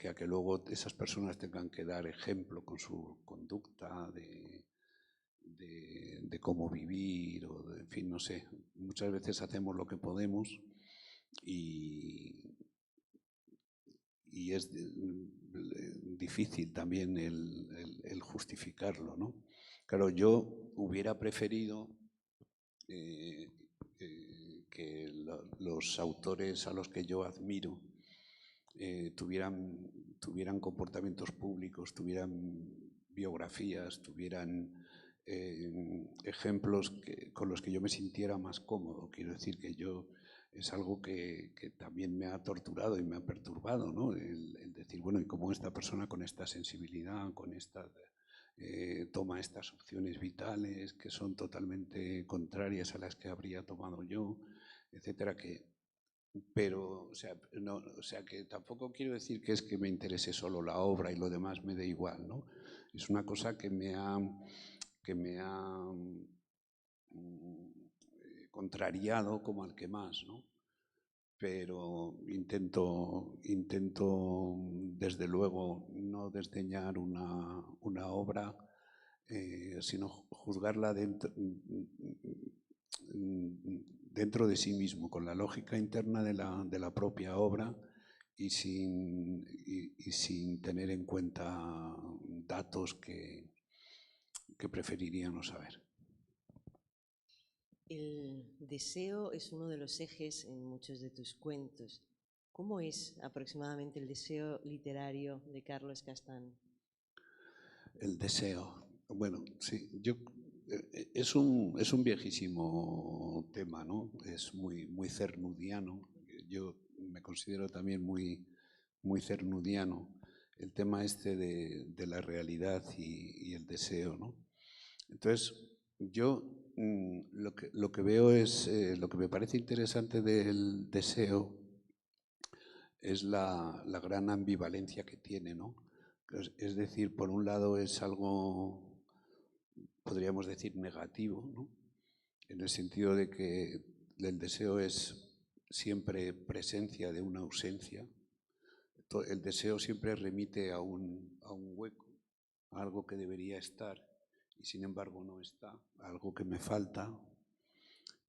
a que luego esas personas tengan que dar ejemplo con su conducta de cómo vivir, o en fin, no sé. Muchas veces hacemos lo que podemos y es difícil también el justificarlo, ¿no? Claro, yo hubiera preferido que los autores a los que yo admiro tuvieran comportamientos públicos, tuvieran biografías, tuvieran ejemplos con los que yo me sintiera más cómodo. Quiero decir que es algo que también me ha torturado y me ha perturbado, ¿no? El decir, bueno, ¿y cómo esta persona con esta sensibilidad, con esta toma estas opciones vitales que son totalmente contrarias a las que habría tomado yo, etcétera? Pero, o sea, que tampoco quiero decir que es que me interese solo la obra y lo demás me dé igual, ¿no? Es una cosa que me ha contrariado como al que más, ¿no? Pero intento desde luego no desdeñar una obra, sino juzgarla dentro de sí mismo, con la lógica interna de la propia obra, y sin tener en cuenta datos que preferiría no saber. El deseo es uno de los ejes en muchos de tus cuentos. ¿Cómo es aproximadamente el deseo literario de Carlos Castán? El deseo. Bueno, sí, es un viejísimo tema, ¿no? Es muy cernudiano. Yo me considero también muy cernudiano. El tema este de la realidad y el deseo, ¿no? Entonces, yo lo que veo es, lo que me parece interesante del deseo es la gran ambivalencia que tiene, ¿no? Es decir, por un lado es algo, podríamos decir, negativo, ¿no? En el sentido de que el deseo es siempre presencia de una ausencia. El deseo siempre remite a un hueco, a algo que debería estar y sin embargo no está, algo que me falta,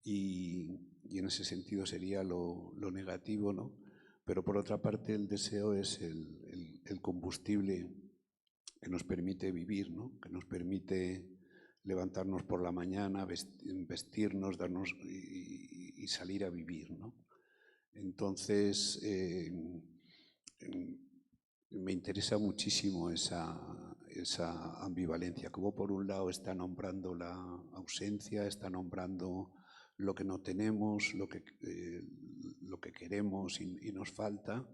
y en ese sentido sería lo negativo, ¿no? Pero por otra parte el deseo es el combustible que nos permite vivir, ¿no? Que nos permite levantarnos por la mañana, vestirnos, darnos y salir a vivir, ¿no? Entonces, me interesa muchísimo esa ambivalencia, como por un lado está nombrando la ausencia, está nombrando lo que no tenemos, lo que queremos y nos falta,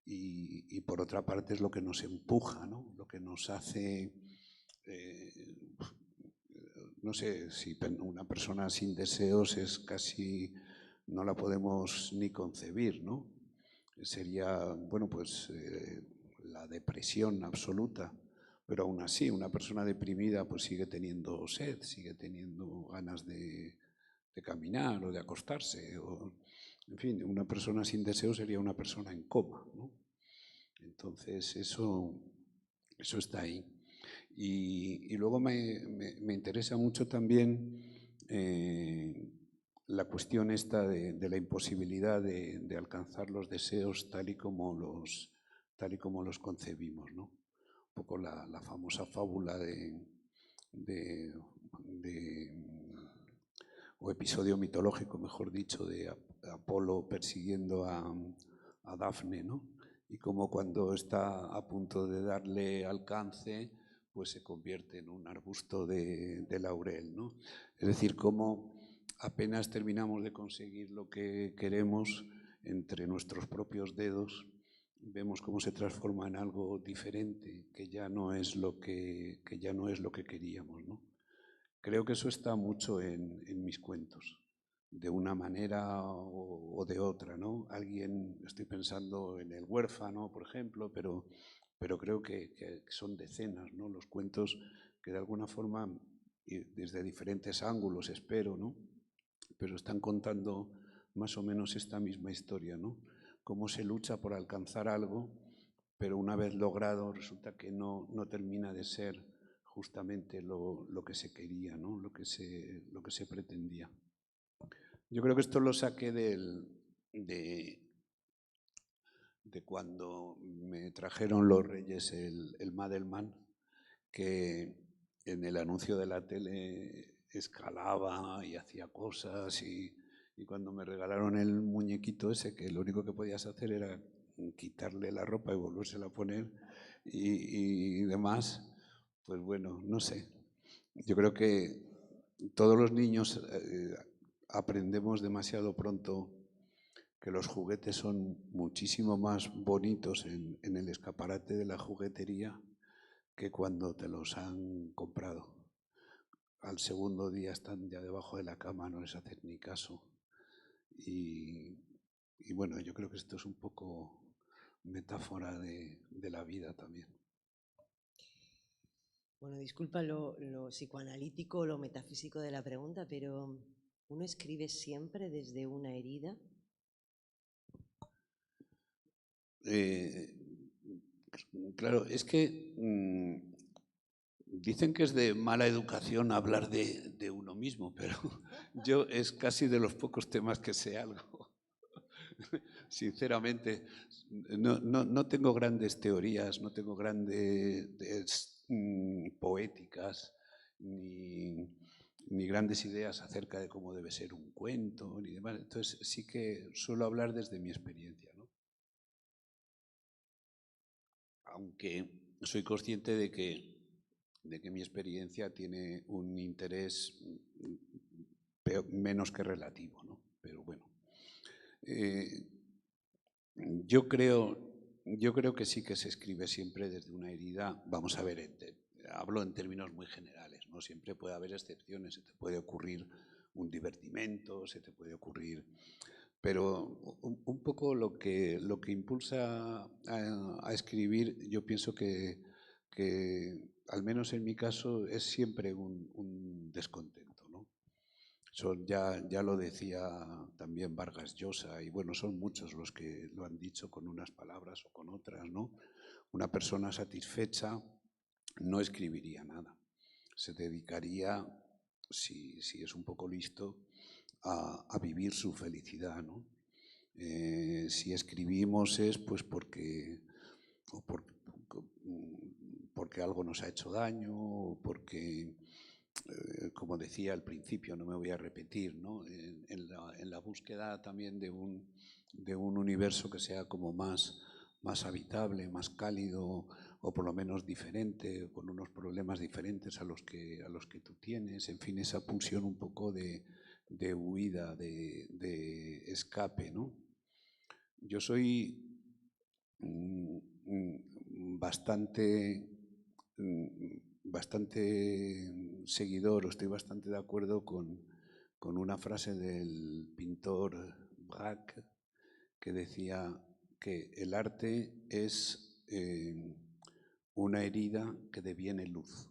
y por otra parte es lo que nos empuja, ¿no? Lo que nos hace, no sé, si una persona sin deseos es casi, no la podemos ni concebir, ¿no? Sería, bueno, pues la depresión absoluta, pero aún así una persona deprimida pues sigue teniendo sed, sigue teniendo ganas de caminar o de acostarse, en fin, una persona sin deseo sería una persona en coma, ¿no? Entonces eso está ahí. Y luego me interesa mucho también la cuestión esta de la imposibilidad de alcanzar los deseos tal y como los concebimos, ¿no? Un poco la famosa fábula o episodio mitológico, mejor dicho, de Apolo persiguiendo a Dafne, ¿no? Y como cuando está a punto de darle alcance, pues se convierte en un arbusto de laurel, ¿no? Es decir, como apenas terminamos de conseguir lo que queremos, entre nuestros propios dedos vemos cómo se transforma en algo diferente, que ya no es lo que queríamos, ¿no? Creo que eso está mucho en mis cuentos, de una manera o de otra, ¿no? Estoy pensando en El huérfano, por ejemplo, pero creo que son decenas, ¿no? Los cuentos que de alguna forma, y desde diferentes ángulos, espero, ¿no? Pero están contando más o menos esta misma historia, ¿no? Cómo se lucha por alcanzar algo, pero una vez logrado resulta que no termina de ser justamente lo que se quería, ¿no? lo que se pretendía. Yo creo que esto lo saqué de cuando me trajeron los Reyes el Madelman, que en el anuncio de la tele escalaba y hacía cosas, y cuando me regalaron el muñequito ese, que lo único que podías hacer era quitarle la ropa y volvérsela a poner y demás, pues bueno, no sé. Yo creo que todos los niños aprendemos demasiado pronto que los juguetes son muchísimo más bonitos en el escaparate de la juguetería que cuando te los han comprado. Al segundo día están ya debajo de la cama, no les hacen ni caso. Y bueno, yo creo que esto es un poco metáfora de la vida también. Bueno, disculpa lo psicoanalítico o lo metafísico de la pregunta, pero ¿uno escribe siempre desde una herida? Claro, es que dicen que es de mala educación hablar de uno mismo, pero yo es casi de los pocos temas que sé algo. Sinceramente, no tengo grandes teorías, no tengo grandes poéticas, ni grandes ideas acerca de cómo debe ser un cuento, ni demás. Entonces sí que suelo hablar desde mi experiencia, ¿no? Aunque soy consciente de que mi experiencia tiene un interés menos que relativo, ¿no? Pero bueno. Yo creo que sí que se escribe siempre desde una herida. Vamos a ver, hablo en términos muy generales, ¿no? Siempre puede haber excepciones, se te puede ocurrir un divertimento, se te puede ocurrir. Pero un poco lo que impulsa a escribir, yo pienso que al menos en mi caso, es siempre un descontento, ¿no? Ya lo decía también Vargas Llosa, y bueno, son muchos los que lo han dicho con unas palabras o con otras, ¿no? Una persona satisfecha no escribiría nada, se dedicaría, si es un poco listo, a vivir su felicidad, ¿no? Si escribimos es pues porque algo nos ha hecho daño, o porque, como decía al principio, no me voy a repetir, ¿no? En la búsqueda también de un universo que sea como más habitable, más cálido, o por lo menos diferente, con unos problemas diferentes a los que tú tienes. En fin, esa pulsión un poco de huida, de escape, ¿no? Yo soy bastante seguidor, o estoy bastante de acuerdo con una frase del pintor Braque, que decía que el arte es una herida que deviene luz.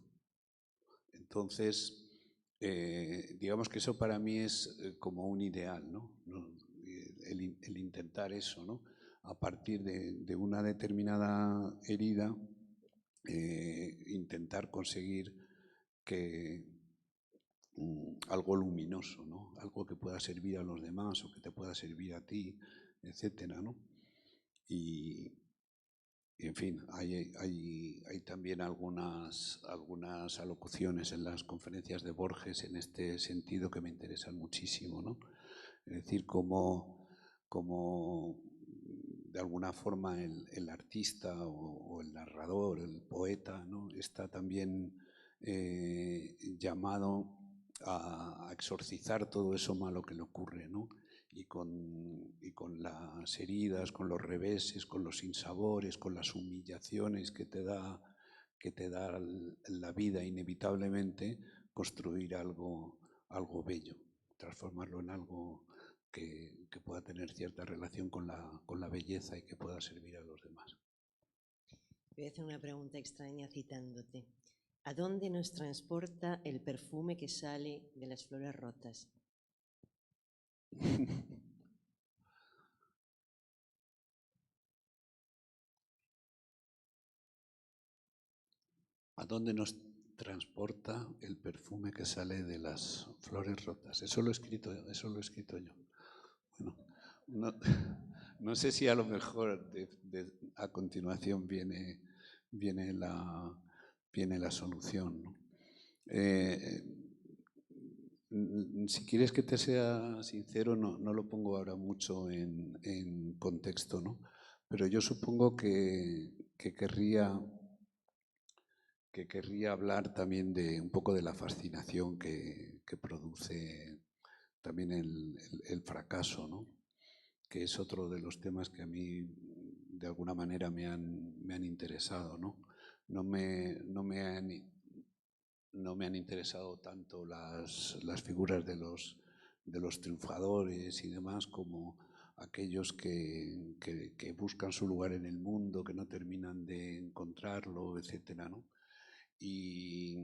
Entonces, digamos que eso para mí es como un ideal, ¿no? El intentar eso, ¿no? A partir de una determinada herida, intentar conseguir que algo luminoso, ¿no? Algo que pueda servir a los demás o que te pueda servir a ti, etcétera, ¿no? Y en fin, hay también algunas alocuciones en las conferencias de Borges en este sentido que me interesan muchísimo, ¿no? Es decir, cómo de alguna forma el artista o el narrador, el poeta, ¿no? Está también llamado a exorcizar todo eso malo que le ocurre, ¿no? Y con las heridas, con los reveses, con los sinsabores, con las humillaciones que te da la vida inevitablemente, construir algo bello, transformarlo en algo que pueda tener cierta relación con la belleza y que pueda servir a los demás. Voy a hacer una pregunta extraña citándote. ¿A dónde nos transporta el perfume que sale de las flores rotas? ¿A dónde nos transporta el perfume que sale de las flores rotas? Eso lo he escrito yo. Bueno, no sé si a lo mejor a continuación viene la solución, ¿no? Si quieres que te sea sincero, no lo pongo ahora mucho en contexto, ¿no? Pero yo supongo que querría hablar también de un poco de la fascinación que produce también el fracaso, ¿no? Que es otro de los temas que a mí de alguna manera me han interesado, ¿no? No me han interesado tanto las figuras de los triunfadores y demás como aquellos que buscan su lugar en el mundo, que no terminan de encontrarlo, etcétera, ¿no? Y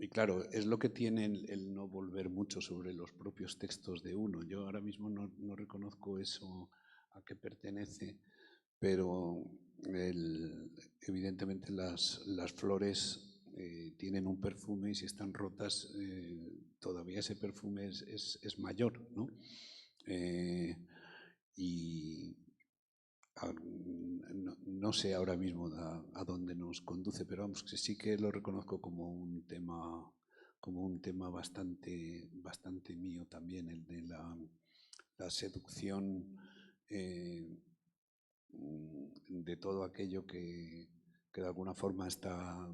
claro, es lo que tiene el no volver mucho sobre los propios textos de uno. Yo ahora mismo no reconozco eso a qué pertenece, pero evidentemente las flores tienen un perfume y si están rotas todavía ese perfume es mayor, ¿no? Y no sé ahora mismo a dónde nos conduce, pero vamos, que sí que lo reconozco como un tema bastante mío también, el de la seducción de todo aquello que de alguna forma está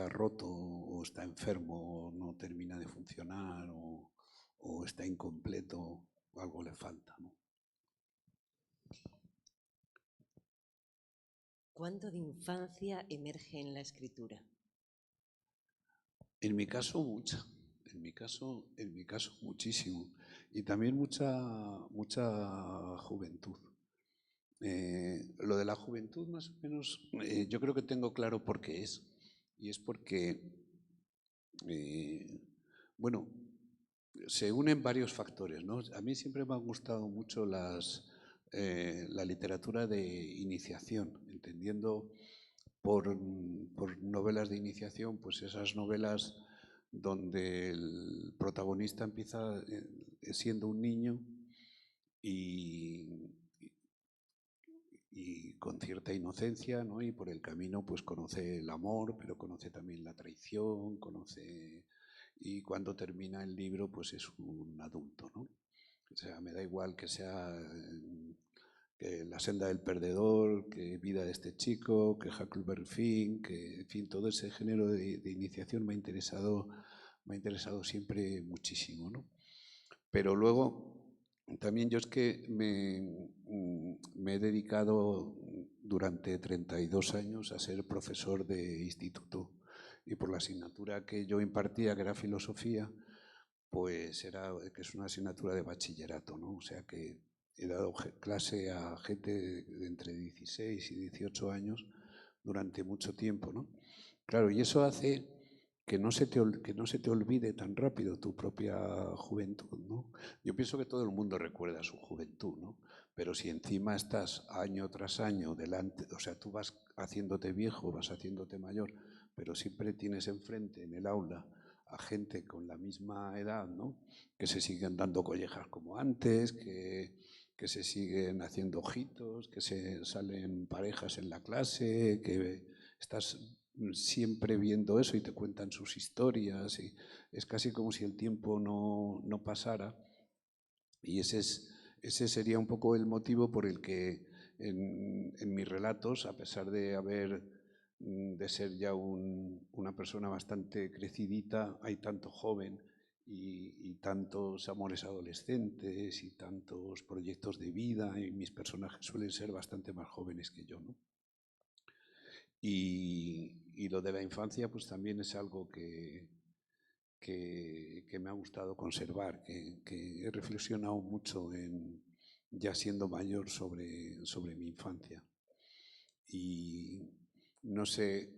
roto o está enfermo o no termina de funcionar o está incompleto o algo le falta, ¿no? ¿Cuánto de infancia emerge en la escritura? En mi caso, mucha. En mi caso, muchísimo. Y también mucha juventud. Lo de la juventud, más o menos, yo creo que tengo claro por qué es. Y es porque, bueno, se unen varios factores, ¿no? A mí siempre me han gustado mucho la literatura de iniciación, entendiendo por novelas de iniciación, pues esas novelas donde el protagonista empieza siendo un niño y con cierta inocencia, ¿no? Y por el camino pues conoce el amor, pero conoce también la traición, y cuando termina el libro pues es un adulto, ¿no? O sea, me da igual que sea que La senda del perdedor, que Vida de este chico, que Huckleberry Finn, que en fin, todo ese género de iniciación me ha interesado siempre muchísimo, ¿no? Pero luego también yo es que me he dedicado durante 32 años a ser profesor de instituto y por la asignatura que yo impartía, que era filosofía, pues que es una asignatura de bachillerato, ¿no? O sea que he dado clase a gente de entre 16 y 18 años durante mucho tiempo, ¿no? Claro, y eso hace que no se te olvide tan rápido tu propia juventud, ¿no? Yo pienso que todo el mundo recuerda su juventud, ¿no? Pero si encima estás año tras año delante, o sea, tú vas haciéndote viejo, vas haciéndote mayor, pero siempre tienes enfrente en el aula a gente con la misma edad, ¿no? Que se siguen dando collejas como antes, que se siguen haciendo ojitos, que se salen parejas en la clase, que estás siempre viendo eso y te cuentan sus historias, y es casi como si el tiempo no pasara. Y ese sería un poco el motivo por el que en mis relatos, a pesar de ser ya una persona bastante crecidita, hay tanto joven y tantos amores adolescentes y tantos proyectos de vida, y mis personajes suelen ser bastante más jóvenes que yo, ¿no? Y lo de la infancia pues también es algo que me ha gustado conservar, que he reflexionado mucho ya siendo mayor sobre mi infancia. Y no sé,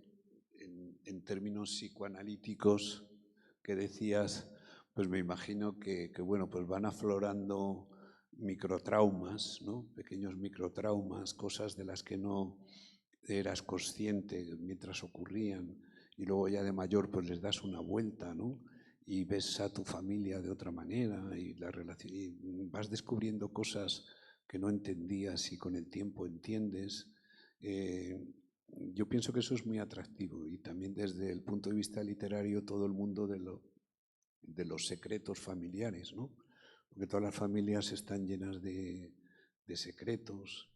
en términos psicoanalíticos que decías, pues me imagino que bueno, pues van aflorando microtraumas, ¿no? Pequeños microtraumas, cosas de las que no eras consciente mientras ocurrían, y luego ya de mayor pues les das una vuelta, ¿no? Y ves a tu familia de otra manera y la relación, y vas descubriendo cosas que no entendías y con el tiempo entiendes. Yo pienso que eso es muy atractivo, y también desde el punto de vista literario todo el mundo de los secretos familiares, ¿no? Porque todas las familias están llenas de secretos,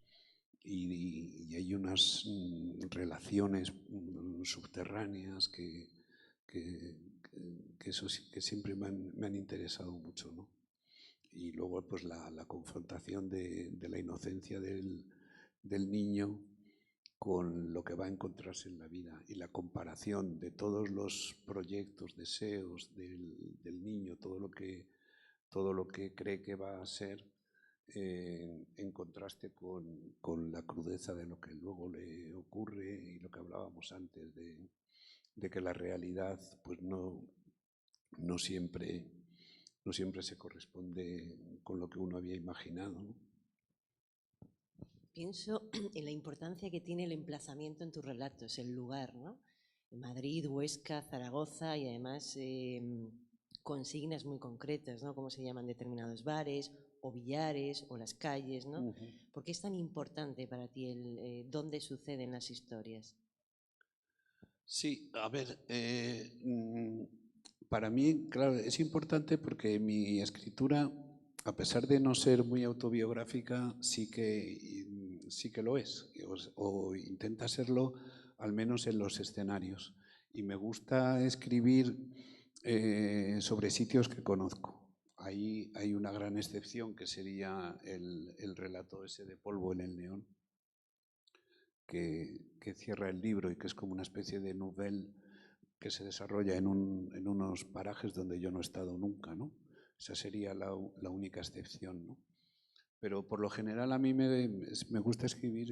y hay unas relaciones subterráneas que siempre me han interesado mucho, ¿no? Y luego pues la confrontación de la inocencia del niño con lo que va a encontrarse en la vida, y la comparación de todos los proyectos, deseos del niño, todo lo que cree que va a ser, en contraste con la crudeza de lo que luego le ocurre, y lo que hablábamos antes de que la realidad pues no siempre se corresponde con lo que uno había imaginado, ¿no? Pienso en la importancia que tiene el emplazamiento en tus relatos, el lugar, ¿no? Madrid, Huesca, Zaragoza, y además consignas muy concretas, ¿no? Cómo se llaman determinados bares o billares o las calles, ¿no? ¿Por qué es tan importante para ti dónde suceden las historias? Sí, a ver, para mí, claro, es importante porque mi escritura, a pesar de no ser muy autobiográfica, sí que lo es, o intenta serlo, al menos en los escenarios. Y me gusta escribir sobre sitios que conozco. Ahí hay una gran excepción, que sería el relato ese de Polvo en el Neón, que cierra el libro y que es como una especie de nouvelle que se desarrolla en unos parajes donde yo no he estado nunca, ¿no? Esa sería la única excepción, ¿no? Pero por lo general a mí me gusta escribir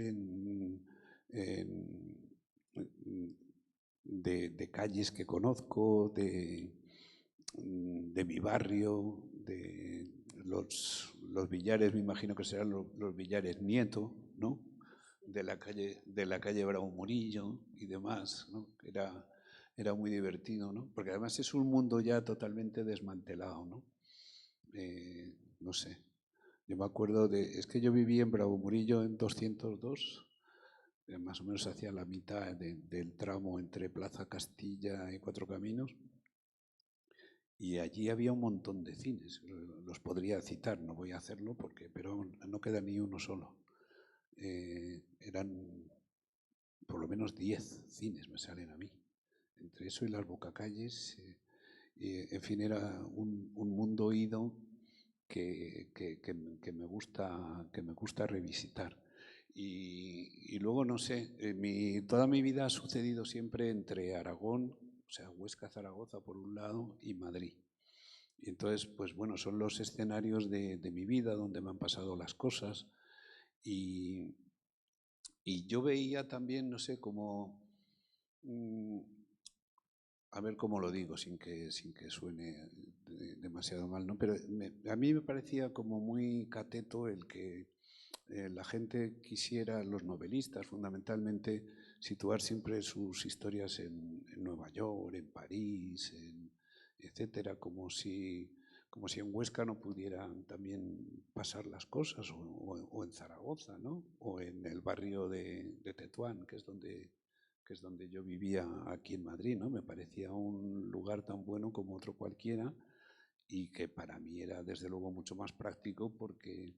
de calles que conozco, de mi barrio, de los billares, me imagino que serán los billares Nieto, ¿no? De la calle Bravo Murillo y demás, ¿no? Era muy divertido, ¿no? Porque además es un mundo ya totalmente desmantelado, ¿no? No sé. Yo me acuerdo es que yo viví en Bravo Murillo en 202, más o menos hacia la mitad del tramo entre Plaza Castilla y Cuatro Caminos, y allí había un montón de cines. Los podría citar, no voy a hacerlo pero no queda ni uno solo. Eran por lo menos 10 cines, me salen a mí. Entre eso y las bocacalles, en fin, era un mundo oído que me gusta revisitar. Y luego, no sé, toda mi vida ha sucedido siempre entre Aragón, o sea, Huesca, Zaragoza por un lado, y Madrid. Y entonces, pues bueno, son los escenarios de mi vida donde me han pasado las cosas. Y yo veía también, no sé, como, a ver cómo lo digo sin que suene demasiado mal, ¿no? Pero a mí me parecía como muy cateto el que la gente quisiera, los novelistas fundamentalmente, situar siempre sus historias en Nueva York, en París, etcétera, como si en Huesca no pudieran también pasar las cosas, o en Zaragoza, ¿no? O en el barrio de Tetuán, que es donde yo vivía aquí en Madrid, ¿no? Me parecía un lugar tan bueno como otro cualquiera y que para mí era desde luego mucho más práctico porque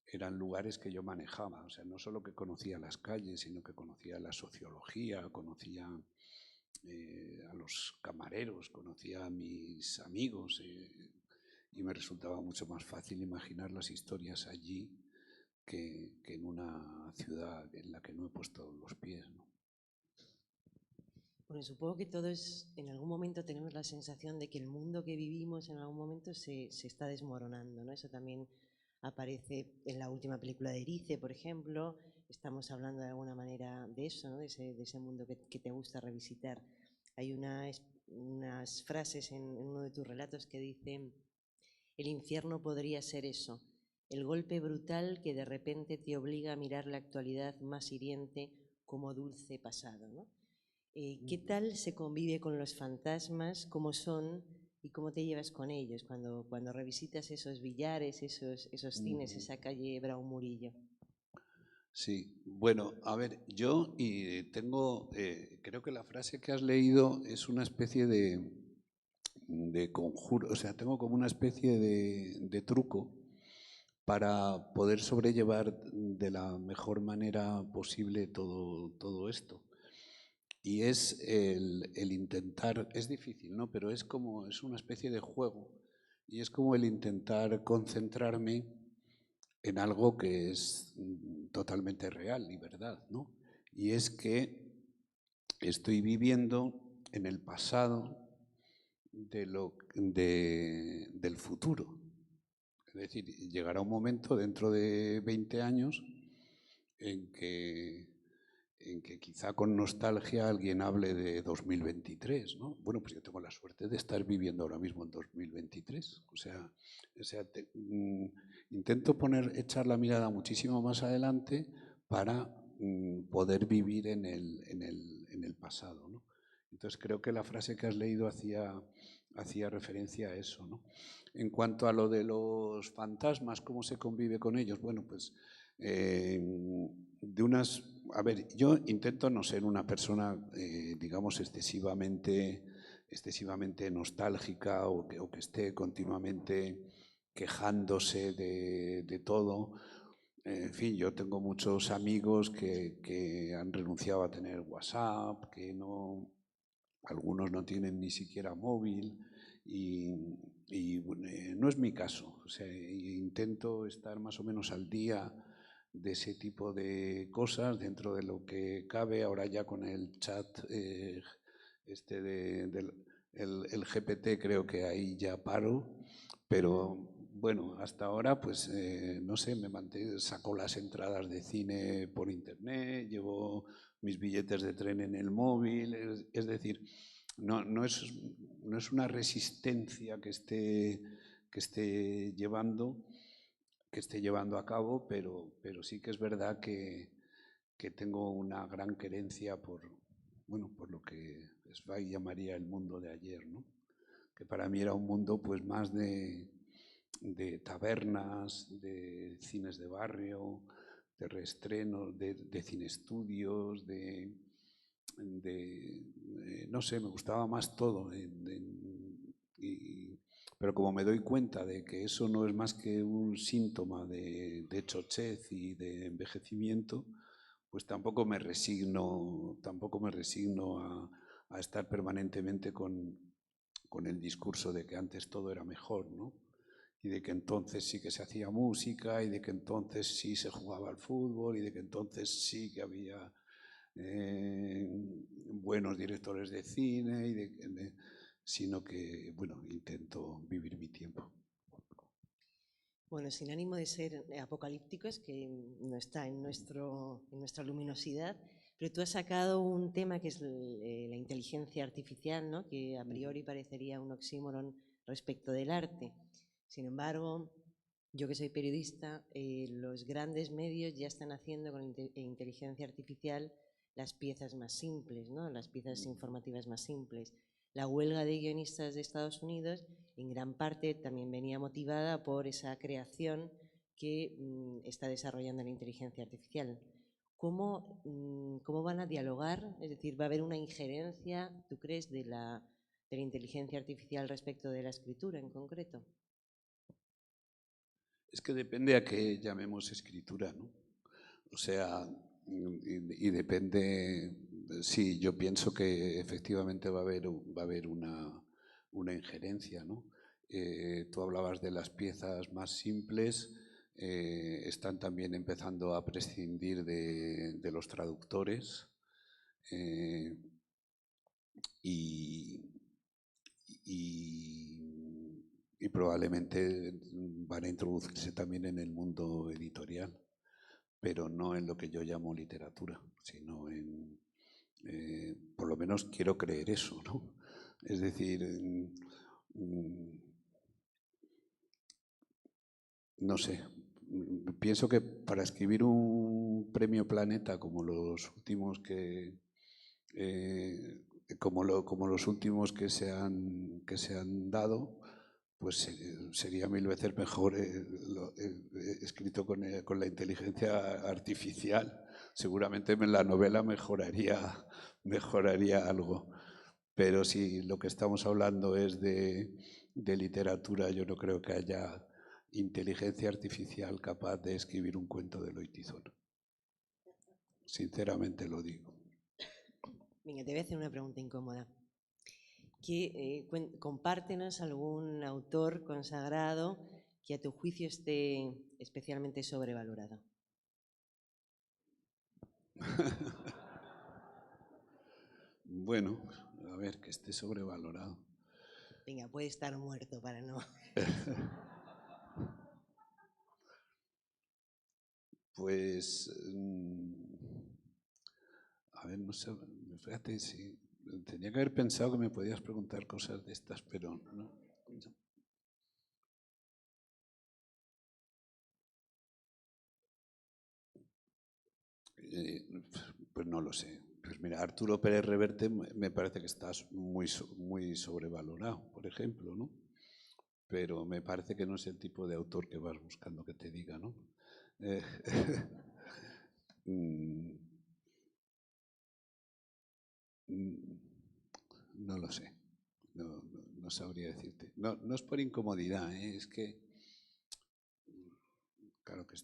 eran lugares que yo manejaba, o sea, no solo que conocía las calles, sino que conocía la sociología, conocía a los camareros, conocía a mis amigos y me resultaba mucho más fácil imaginar las historias allí que en una ciudad en la que no he puesto los pies, ¿no? Bueno, supongo que todos en algún momento tenemos la sensación de que el mundo que vivimos en algún momento se está desmoronando, ¿no? Eso también aparece en la última película de Erice, por ejemplo. Estamos hablando de alguna manera de eso, ¿no? De ese mundo que te gusta revisitar. Hay unas frases en uno de tus relatos que dicen: el infierno podría ser eso, el golpe brutal que de repente te obliga a mirar la actualidad más hiriente como dulce pasado, ¿no? ¿Qué tal se convive con los fantasmas? ¿Cómo son? ¿Y cómo te llevas con ellos cuando revisitas esos billares, esos cines, esa calle Braun Murillo? Sí, bueno, a ver, yo tengo, creo que la frase que has leído es una especie de conjuro, o sea, tengo como una especie de truco para poder sobrellevar de la mejor manera posible todo esto. Y es el intentar, es difícil, ¿no? Pero es una especie de juego y es como el intentar concentrarme en algo que es totalmente real y verdad, ¿no? Y es que estoy viviendo en el pasado del futuro. Es decir, llegará un momento dentro de 20 años en que quizá con nostalgia alguien hable de 2023, ¿no? Bueno, pues yo tengo la suerte de estar viviendo ahora mismo en 2023. O sea intento echar la mirada muchísimo más adelante para poder vivir en el pasado, ¿no? Entonces creo que la frase que has leído hacía referencia a eso, ¿no? En cuanto a lo de los fantasmas, ¿cómo se convive con ellos? Bueno, pues a ver, yo intento no ser una persona, digamos, excesivamente nostálgica o que esté continuamente quejándose de todo. En fin, yo tengo muchos amigos que han renunciado a tener WhatsApp, algunos no tienen ni siquiera móvil y no es mi caso. O sea, intento estar más o menos al día de ese tipo de cosas dentro de lo que cabe. Ahora ya con el chat el GPT creo que ahí ya paro, pero bueno, hasta ahora pues no sé, saco las entradas de cine por internet, llevo mis billetes de tren en el móvil, es decir, no es una resistencia que esté llevando a cabo, pero sí que es verdad que tengo una gran querencia por lo que Zweig llamaría el mundo de ayer, ¿no? Que para mí era un mundo pues más de tabernas, de cines de barrio, de reestrenos, de cineestudios, no sé, me gustaba más todo. Pero como me doy cuenta de que eso no es más que un síntoma de chochez y de envejecimiento, pues tampoco me resigno a estar permanentemente con el discurso de que antes todo era mejor, ¿no? Y de que entonces sí que se hacía música, y de que entonces sí se jugaba al fútbol, y de que entonces sí que había buenos directores de cine, sino que, bueno, intento vivir mi tiempo. Bueno, sin ánimo de ser apocalípticos, que no está en nuestra luminosidad, pero tú has sacado un tema que es la inteligencia artificial, ¿no? Que a priori parecería un oxímoron respecto del arte. Sin embargo, yo que soy periodista, los grandes medios ya están haciendo con inteligencia artificial las piezas más simples, ¿no? Las piezas informativas más simples. La huelga de guionistas de Estados Unidos en gran parte también venía motivada por esa creación que está desarrollando la inteligencia artificial. ¿Cómo van a dialogar? Es decir, ¿va a haber una injerencia, tú crees, de la inteligencia artificial respecto de la escritura en concreto? Es que depende a qué llamemos escritura, ¿no? O sea, y depende, sí, yo pienso que efectivamente va a haber una injerencia, ¿no? Tú hablabas de las piezas más simples, están también empezando a prescindir de los traductores y probablemente van a introducirse también en el mundo editorial, pero no en lo que yo llamo literatura, sino en, por lo menos quiero creer eso, ¿no? Es decir, no sé, pienso que para escribir un premio Planeta como los últimos como los últimos que se han dado, pues sería 1000 veces mejor escrito con la inteligencia artificial. Seguramente la novela mejoraría algo. Pero si lo que estamos hablando es de literatura, yo no creo que haya inteligencia artificial capaz de escribir un cuento de Eloy Tizón. Sinceramente lo digo. Venga, te voy a hacer una pregunta incómoda. Compártenos algún autor consagrado que a tu juicio esté especialmente sobrevalorado. Bueno, a ver, que esté sobrevalorado. Venga, puede estar muerto para no... Pues, a ver, no sé, fíjate, si tenía que haber pensado que me podías preguntar cosas de estas, pero no. Pues no lo sé. Pues mira, Arturo Pérez Reverte me parece que estás muy sobrevalorado, por ejemplo, ¿no? Pero me parece que no es el tipo de autor que vas buscando que te diga, ¿no? No lo sé, no sabría decirte. No es por incomodidad, ¿eh? Es que, claro, que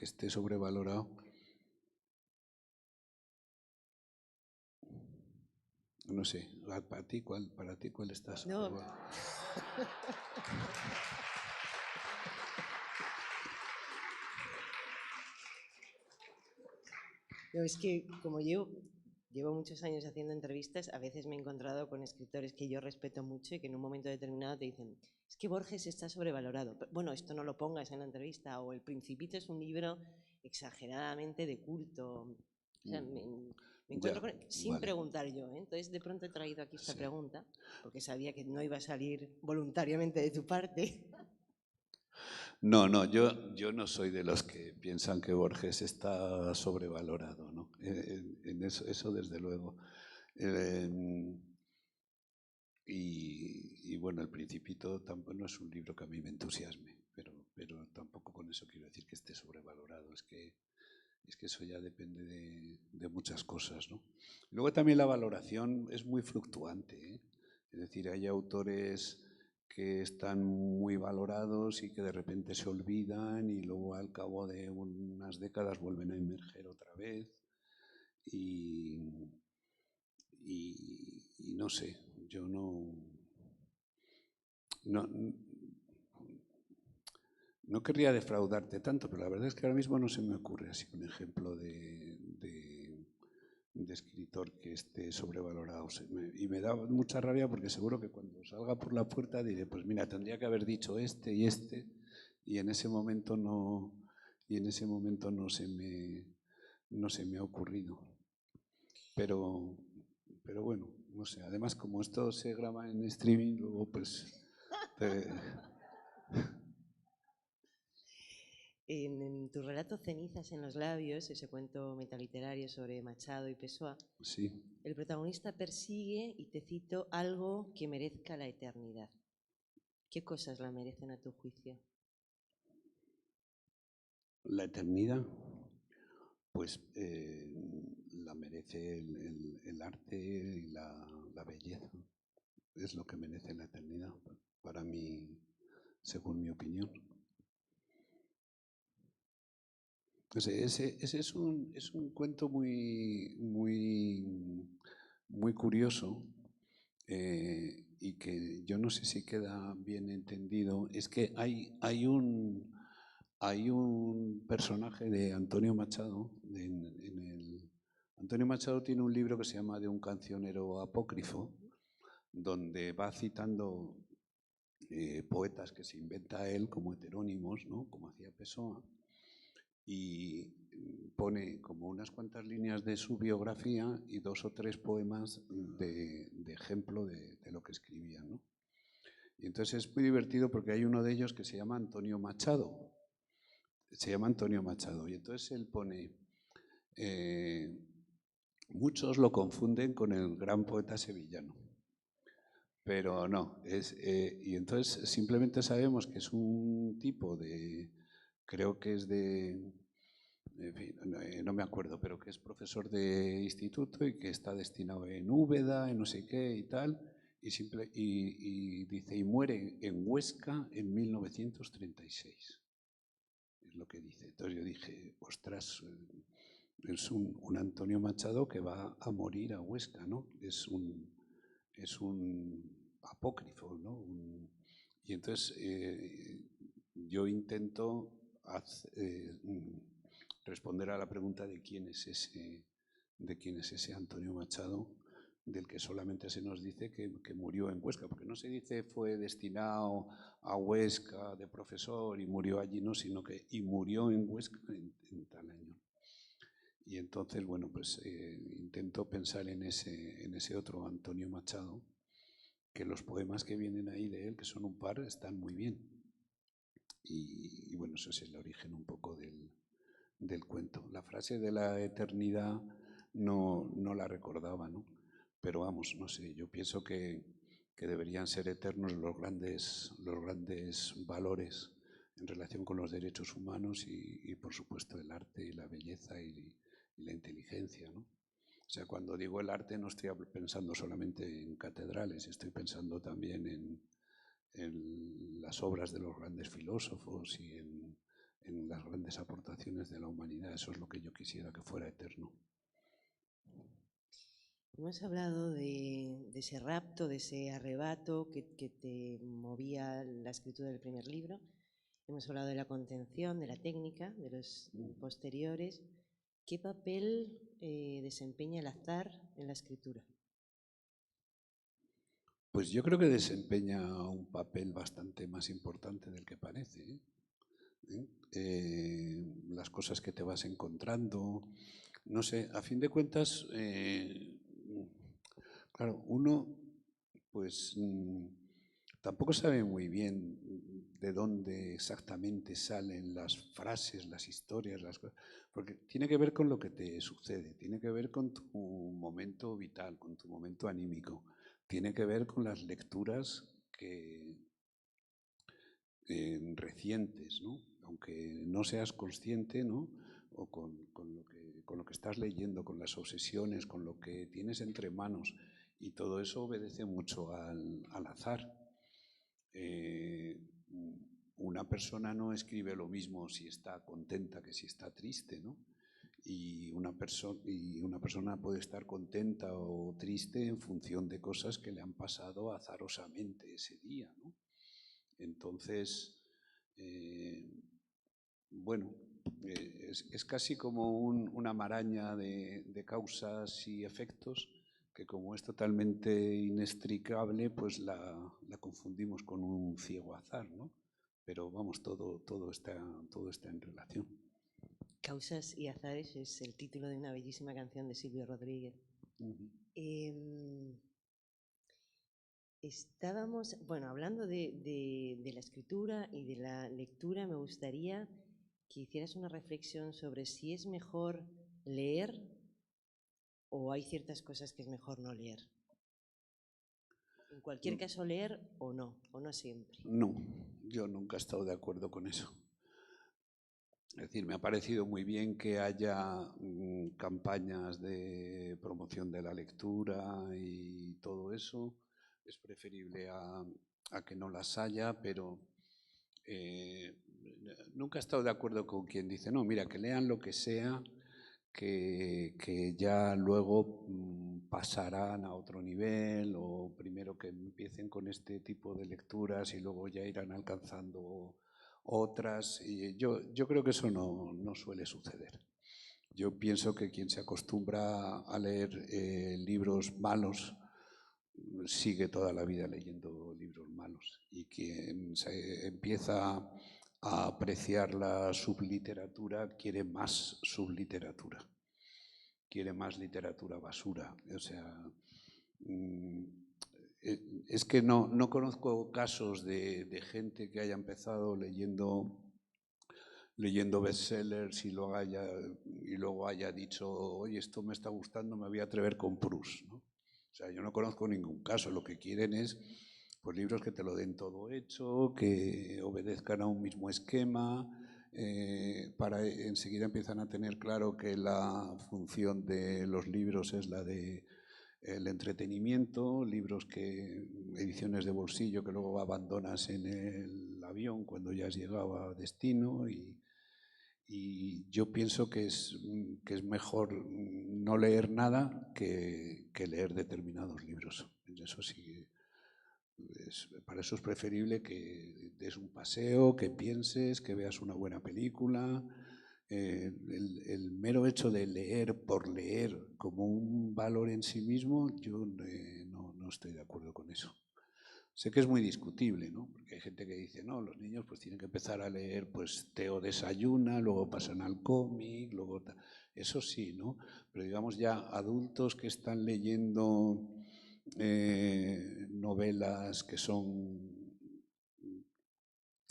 esté sobrevalorado. No sé, para ti cuál está sobrevalorado. No, es que como llevo muchos años haciendo entrevistas, a veces me he encontrado con escritores que yo respeto mucho y que en un momento determinado te dicen, es que Borges está sobrevalorado. Bueno, esto no lo pongas en la entrevista, o El Principito es un libro exageradamente de culto. O sea, me encuentro con, sin preguntar yo, ¿eh? Entonces de pronto he traído aquí esta pregunta, porque sabía que no iba a salir voluntariamente de tu parte. No, yo no soy de los que piensan que Borges está sobrevalorado, ¿no? En eso desde luego. Y bueno, El Principito tampoco no es un libro que a mí me entusiasme, pero tampoco con eso quiero decir que esté sobrevalorado. Es que eso ya depende de muchas cosas, ¿no? Luego también la valoración es muy fluctuante, ¿eh? Es decir, hay autores que están muy valorados y que de repente se olvidan y luego al cabo de unas décadas vuelven a emerger otra vez y no sé, yo no querría defraudarte tanto, pero la verdad es que ahora mismo no se me ocurre así un ejemplo de escritor que esté sobrevalorado. Y me da mucha rabia porque seguro que cuando salga por la puerta diré, pues mira, tendría que haber dicho este, y en ese momento no se me ha ocurrido. Pero bueno, no sé. Además, como esto se graba en streaming, luego pues... En tu relato Cenizas en los labios, ese cuento metaliterario sobre Machado y Pessoa, sí. El protagonista persigue, y te cito, algo que merezca la eternidad. ¿Qué cosas la merecen a tu juicio? La eternidad, pues la merece el arte y la belleza. Es lo que merece la eternidad, para mí, según mi opinión. Ese es un cuento muy curioso, y que yo no sé si queda bien entendido. Es que hay un personaje de Antonio Machado. Antonio Machado tiene un libro que se llama De un cancionero apócrifo, donde va citando poetas que se inventa él como heterónimos, ¿no? Como hacía Pessoa, y pone como unas cuantas líneas de su biografía y 2 o 3 poemas de ejemplo de lo que escribía, ¿no? Y entonces es muy divertido porque hay uno de ellos que se llama Antonio Machado. Se llama Antonio Machado, y entonces él pone, muchos lo confunden con el gran poeta sevillano, pero no, y entonces simplemente sabemos que es un tipo de, creo que es de, en fin, no me acuerdo, pero que es profesor de instituto y que está destinado en Úbeda, en no sé qué y tal, y dice, y muere en Huesca en 1936. Es lo que dice. Entonces yo dije, ostras, es un Antonio Machado que va a morir a Huesca, ¿no? Es un apócrifo, ¿no? Y entonces yo intento responder a la pregunta de quién es ese Antonio Machado, del que solamente se nos dice que murió en Huesca, porque no se dice fue destinado a Huesca de profesor y murió allí, no, sino que y murió en Huesca en tal año. Y entonces, bueno, pues intento pensar en ese otro Antonio Machado, que los poemas que vienen ahí de él, que son un par, están muy bien. Y bueno, eso es el origen un poco del cuento. La frase de la eternidad no la recordaba, ¿no? Pero vamos, no sé, yo pienso que deberían ser eternos los grandes valores en relación con los derechos humanos y por supuesto el arte y la belleza y la inteligencia, ¿no? O sea, cuando digo el arte no estoy pensando solamente en catedrales, estoy pensando también en las obras de los grandes filósofos y en las grandes aportaciones de la humanidad. Eso es lo que yo quisiera que fuera eterno. Hemos hablado de ese rapto, de ese arrebato que te movía la escritura del primer libro. Hemos hablado de la contención, de la técnica, de los posteriores. ¿Qué papel desempeña el azar en la escritura? Pues yo creo que desempeña un papel bastante más importante del que parece, las cosas que te vas encontrando, no sé, a fin de cuentas, claro, uno pues tampoco sabe muy bien de dónde exactamente salen las frases, las historias, las cosas, porque tiene que ver con lo que te sucede, tiene que ver con tu momento vital, con tu momento anímico, tiene que ver con las lecturas recientes, ¿no? Aunque no seas consciente, ¿no? O con lo que estás leyendo, con las obsesiones, con lo que tienes entre manos, y todo eso obedece mucho al azar. Una persona no escribe lo mismo si está contenta que si está triste, ¿no? Y una persona puede estar contenta o triste en función de cosas que le han pasado azarosamente ese día, ¿no? Entonces, bueno, es casi como una maraña de causas y efectos que, como es totalmente inextricable, pues la confundimos con un ciego azar, ¿no? Pero vamos, todo está en relación. Causas y azares es el título de una bellísima canción de Silvio Rodríguez. Estábamos, bueno, hablando de la escritura y de la lectura, me gustaría que hicieras una reflexión sobre si es mejor leer o hay ciertas cosas que es mejor no leer. En cualquier caso, leer o no siempre. No, yo nunca he estado de acuerdo con eso. Es decir, me ha parecido muy bien que haya campañas de promoción de la lectura y todo eso. Es preferible a que no las haya, pero nunca he estado de acuerdo con quien dice, no, mira, que lean lo que sea, que ya luego pasarán a otro nivel, o primero que empiecen con este tipo de lecturas y luego ya irán alcanzando otras. Y yo creo que eso no suele suceder. Yo pienso que quien se acostumbra a leer libros malos sigue toda la vida leyendo libros malos, y quien se empieza a apreciar la subliteratura quiere más subliteratura, quiere más literatura basura. O sea, es que no conozco casos de gente que haya empezado leyendo bestsellers y luego haya dicho, oye, esto me está gustando, me voy a atrever con Proust, ¿no? O sea, yo no conozco ningún caso. Lo que quieren es pues libros que te lo den todo hecho, que obedezcan a un mismo esquema, para enseguida empiezan a tener claro que la función de los libros es la de el entretenimiento, libros ediciones de bolsillo que luego abandonas en el avión cuando ya has llegado a destino, y yo pienso que es mejor no leer nada que leer determinados libros. Eso sí, para eso es preferible que des un paseo, que pienses, que veas una buena película. El mero hecho de leer por leer como un valor en sí mismo, yo no estoy de acuerdo con eso. Sé que es muy discutible, ¿no? Porque hay gente que dice, no, los niños pues tienen que empezar a leer, pues Teo desayuna, luego pasan al cómic, luego eso sí, ¿no? Pero digamos ya adultos que están leyendo novelas que son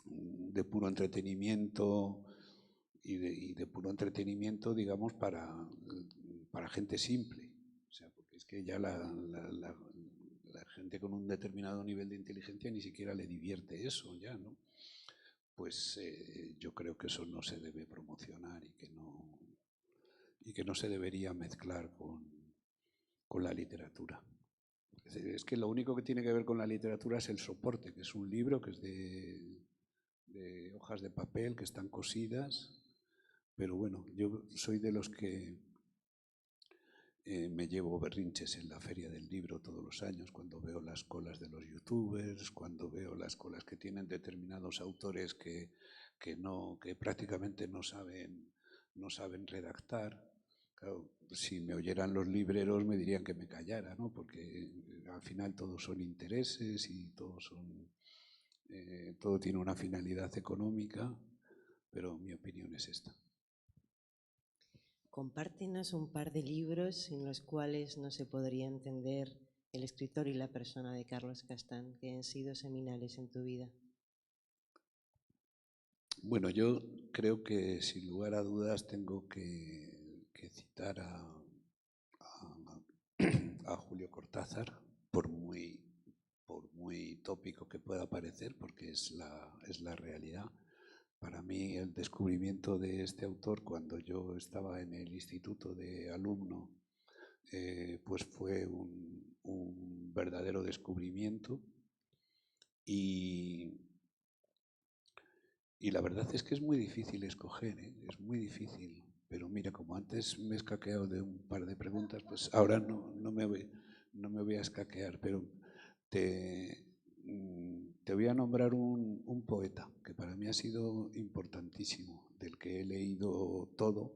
de puro entretenimiento y de puro entretenimiento, digamos, para gente simple. O sea, porque es que ya la gente con un determinado nivel de inteligencia ni siquiera le divierte eso ya, ¿no? Pues yo creo que eso no se debe promocionar y que no se debería mezclar con la literatura. Es que lo único que tiene que ver con la literatura es el soporte, que es un libro, que es de hojas de papel que están cosidas. Pero bueno, yo soy de los que me llevo berrinches en la Feria del Libro todos los años, cuando veo las colas de los youtubers, cuando veo las colas que tienen determinados autores que prácticamente no saben redactar. Claro, si me oyeran los libreros me dirían que me callara, ¿no? Porque al final todos son intereses y todo tiene una finalidad económica, pero mi opinión es esta. Compártenos un par de libros sin los cuales no se podría entender el escritor y la persona de Carlos Castán, que han sido seminales en tu vida. Bueno, yo creo que sin lugar a dudas tengo que citar a Julio Cortázar, por muy tópico que pueda parecer, porque es la realidad. Para mí el descubrimiento de este autor cuando yo estaba en el instituto de alumno, pues fue un verdadero descubrimiento, y la verdad es que es muy difícil escoger, es muy difícil. Pero mira, como antes me he escaqueado de un par de preguntas, pues ahora no me voy a escaquear, pero te voy a nombrar un poeta que para mí ha sido importantísimo, del que he leído todo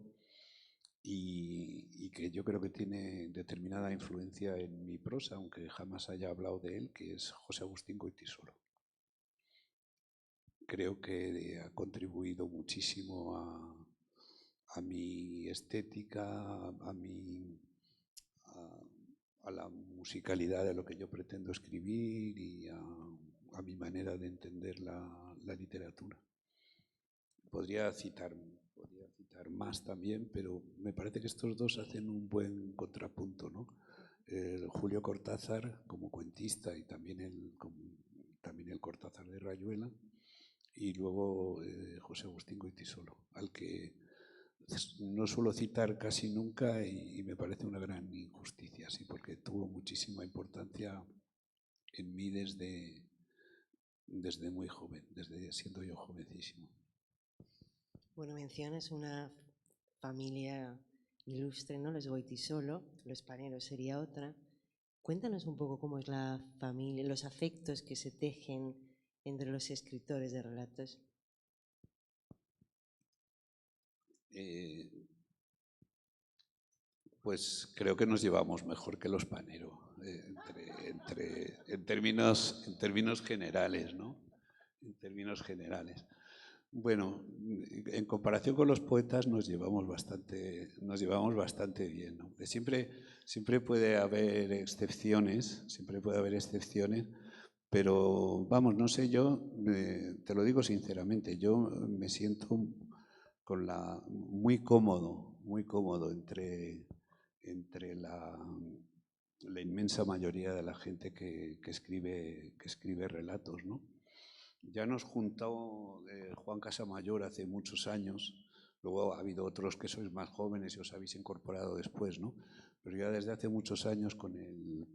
y que yo creo que tiene determinada influencia en mi prosa, aunque jamás haya hablado de él, que es José Agustín Goytisolo. Creo que ha contribuido muchísimo a mi estética, a la musicalidad de lo que yo pretendo escribir y a mi manera de entender la literatura. Podría citar más también, pero me parece que estos dos hacen un buen contrapunto, ¿no? Julio Cortázar como cuentista y también el Cortázar de Rayuela, y luego José Agustín Goytisolo, al que no suelo citar casi nunca y me parece una gran injusticia, sí, porque tuvo muchísima importancia en mí desde muy joven, desde siendo yo jovencísimo. Bueno, mencionas una familia ilustre, ¿no? Los Goytisolo, los Panero sería otra. Cuéntanos un poco cómo es la familia, los afectos que se tejen entre los escritores de relatos. Pues creo que nos llevamos mejor que los Panero, en términos generales, ¿no? En términos generales. Bueno, en comparación con los poetas nos llevamos bastante bien, ¿no? Siempre puede haber excepciones, pero vamos, no sé, yo te lo digo sinceramente, yo me siento muy cómodo entre la inmensa mayoría de la gente que escribe relatos, ¿no? Ya nos juntó Juan Casamayor hace muchos años, luego ha habido otros que sois más jóvenes y os habéis incorporado después, ¿no? Pero ya desde hace muchos años con el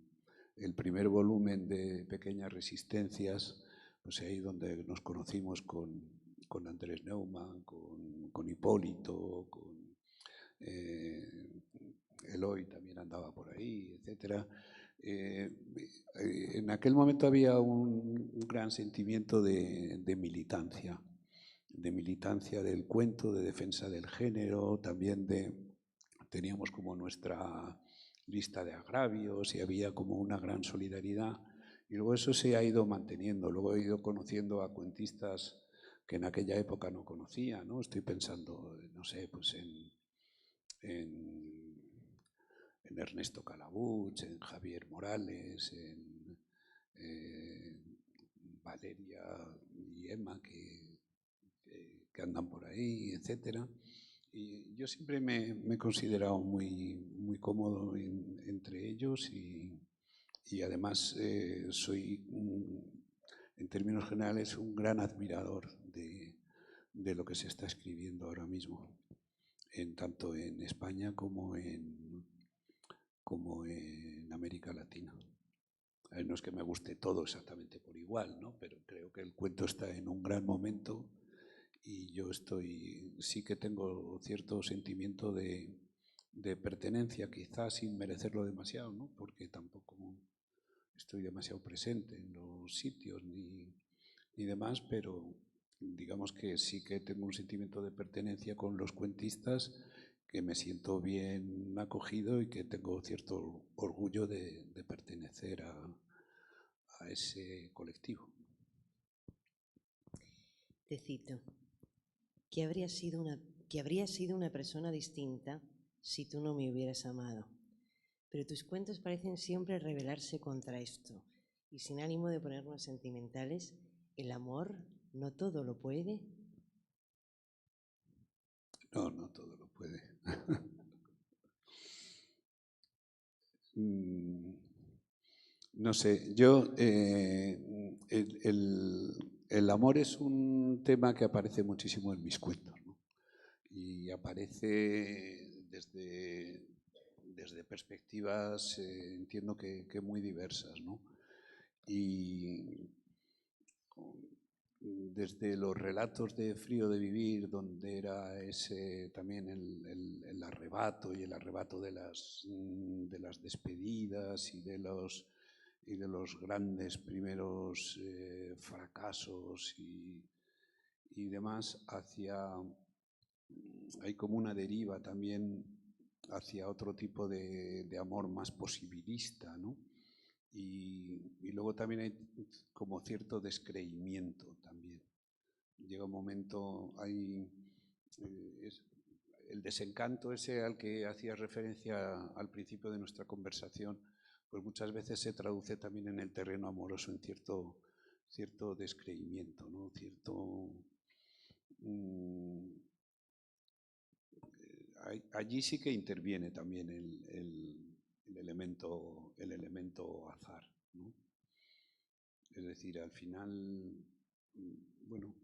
primer volumen de Pequeñas Resistencias, pues ahí donde nos conocimos con Andrés Neumann, con Hipólito, con Eloy también andaba por ahí, etcétera. En aquel momento había un gran sentimiento de militancia del cuento, de defensa del género, también teníamos como nuestra lista de agravios y había como una gran solidaridad. Y luego eso se ha ido manteniendo. Luego he ido conociendo a cuentistas que en aquella época no conocía, ¿no? Estoy pensando, no sé, pues en Ernesto Calabuch, en Javier Morales, en Valeria y Emma, que andan por ahí, etcétera. Y yo siempre me he considerado muy cómodo entre ellos y además soy, en términos generales, un gran admirador de lo que se está escribiendo ahora mismo, tanto en España como en América Latina. No es que me guste todo exactamente por igual, ¿no? Pero creo que el cuento está en un gran momento y yo sí que tengo cierto sentimiento de pertenencia, quizás sin merecerlo demasiado, ¿no? Porque tampoco estoy demasiado presente en los sitios ni demás, pero digamos que sí que tengo un sentimiento de pertenencia con los cuentistas, que me siento bien acogido y que tengo cierto orgullo de pertenecer a ese colectivo. Te cito, que habría sido una persona distinta si tú no me hubieras amado. Pero tus cuentos parecen siempre rebelarse contra esto. Y sin ánimo de ponernos sentimentales, ¿el amor no todo lo puede? No, no todo lo puede. No sé, yo el amor es un tema que aparece muchísimo en mis cuentos, ¿no? Y aparece desde perspectivas, entiendo que muy diversas, ¿no? Y desde los relatos de Frío de Vivir, donde era ese también el arrebato y el arrebato de las despedidas y de los y de los grandes primeros fracasos y demás, hay como una deriva también hacia otro tipo de amor más posibilista, ¿no? Y luego también hay como cierto descreimiento también. Llega un momento, el desencanto ese al que hacías referencia al principio de nuestra conversación, pues muchas veces se traduce también en el terreno amoroso en cierto descreimiento, ¿no? Allí sí que interviene también el elemento azar, ¿no? Es decir, al final, bueno,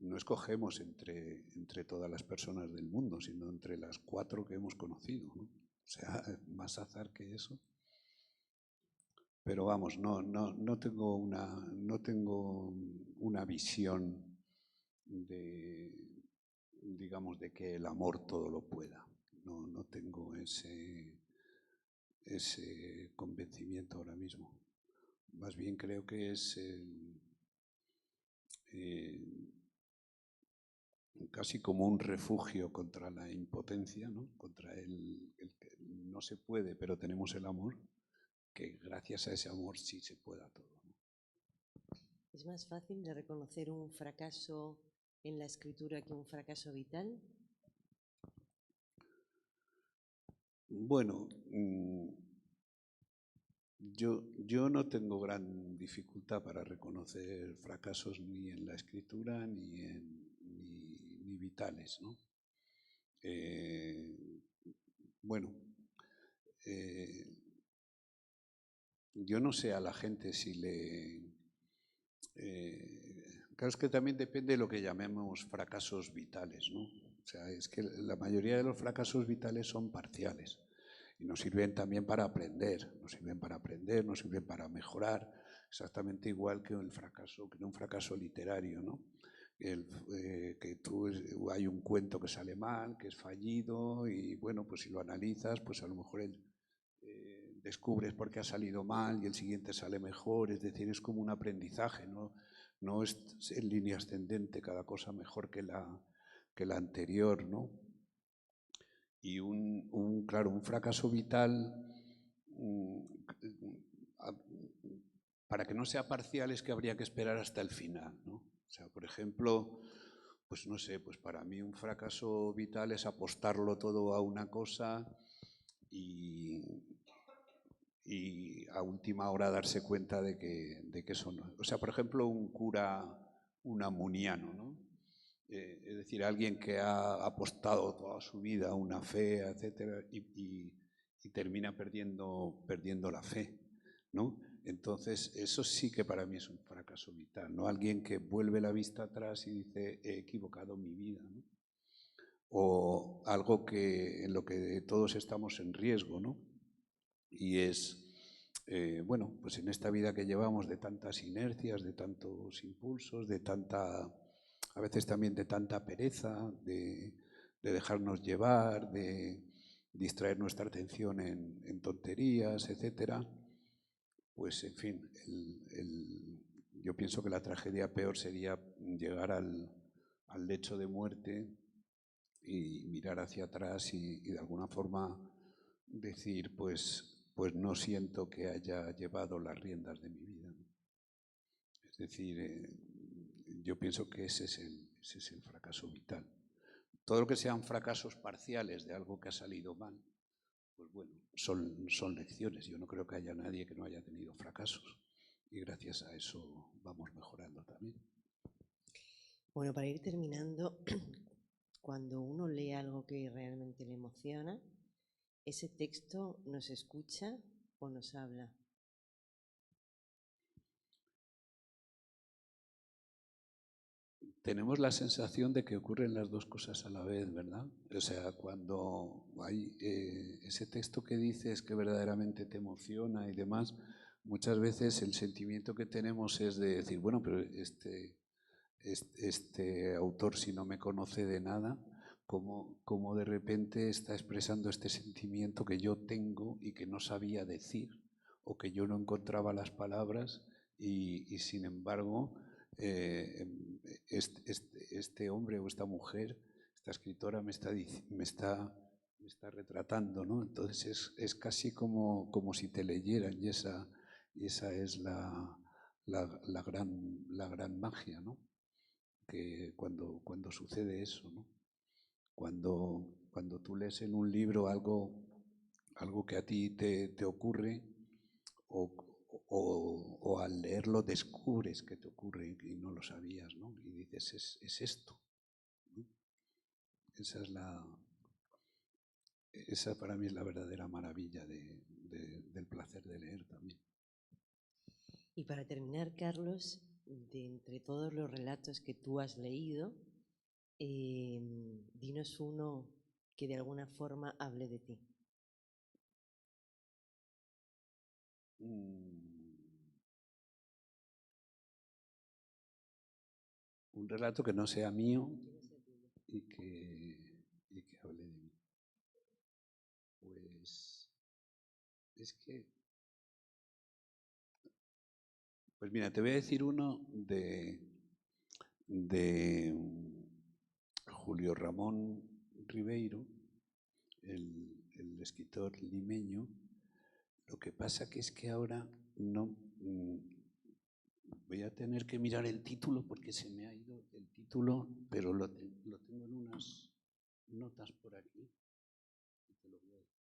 no escogemos entre todas las personas del mundo, sino entre las 4 que hemos conocido, ¿no? O sea, más azar que eso. Pero vamos, no tengo una visión digamos, de que el amor todo lo pueda. No tengo ese convencimiento ahora mismo. Más bien creo que es casi como un refugio contra la impotencia, ¿no? Contra el que no se puede, pero tenemos el amor, que gracias a ese amor sí se pueda todo, ¿no? ¿Es más fácil de reconocer un fracaso en la escritura que un fracaso vital? Bueno, yo no tengo gran dificultad para reconocer fracasos ni en la escritura ni vitales, ¿no? Bueno, yo no sé a la gente si claro, es que también depende de lo que llamemos fracasos vitales, ¿no? O sea, es que la mayoría de los fracasos vitales son parciales y nos sirven también para aprender, nos sirven para mejorar, exactamente igual que un fracaso literario, ¿no? Hay un cuento que sale mal, que es fallido y bueno, pues si lo analizas, pues a lo mejor descubres por qué ha salido mal y el siguiente sale mejor, es decir, es como un aprendizaje, no es en línea ascendente, cada cosa mejor que la anterior, ¿no? Y claro, un fracaso vital, para que no sea parcial es que habría que esperar hasta el final, ¿no? O sea, por ejemplo, pues no sé, pues para mí un fracaso vital es apostarlo todo a una cosa y a última hora darse cuenta de que eso no. O sea, por ejemplo, un cura unamuniano, ¿no? Es decir, alguien que ha apostado toda su vida a una fe, etcétera, y termina perdiendo la fe, ¿no? Entonces, eso sí que para mí es un fracaso vital, ¿no? Alguien que vuelve la vista atrás y dice, he equivocado mi vida, ¿no? O algo en lo que todos estamos en riesgo, ¿no? Y es, bueno, pues en esta vida que llevamos de tantas inercias, de tantos impulsos, a veces también de tanta pereza, de dejarnos llevar, de distraer nuestra atención en tonterías, etcétera, pues en fin, yo pienso que la tragedia peor sería llegar al lecho de muerte y mirar hacia atrás y de alguna forma decir, pues no siento que haya llevado las riendas de mi vida. Es decir, yo pienso que ese es el fracaso vital. Todo lo que sean fracasos parciales de algo que ha salido mal, pues bueno, son lecciones. Yo no creo que haya nadie que no haya tenido fracasos y gracias a eso vamos mejorando también. Bueno, para ir terminando, cuando uno lee algo que realmente le emociona, ¿ese texto nos escucha o nos habla? Tenemos la sensación de que ocurren las dos cosas a la vez, ¿verdad? O sea, cuando hay ese texto que dices que verdaderamente te emociona y demás, muchas veces el sentimiento que tenemos es de decir, bueno, pero este autor si no me conoce de nada, cómo de repente está expresando este sentimiento que yo tengo y que no sabía decir, o que yo no encontraba las palabras y sin embargo este hombre o esta mujer, esta escritora me está retratando, ¿no? Entonces es casi como si te leyeran y esa es la gran magia, ¿no? Que cuando sucede eso, ¿no? Cuando tú lees en un libro algo que a ti te ocurre o al leerlo descubres que te ocurre y no lo sabías, ¿no? Y dices, es esto, ¿no? Esa para mí es la verdadera maravilla del placer de leer también. Y para terminar, Carlos, de entre todos los relatos que tú has leído, dinos uno que de alguna forma hable de ti. Un relato que no sea mío y que hable de mí. Pues es que... Pues mira, te voy a decir uno de Julio Ramón Ribeiro, el escritor limeño. Lo que pasa que es que ahora no... Voy a tener que mirar el título porque se me ha ido el título, pero lo tengo en unas notas por aquí. Te lo voy a decir.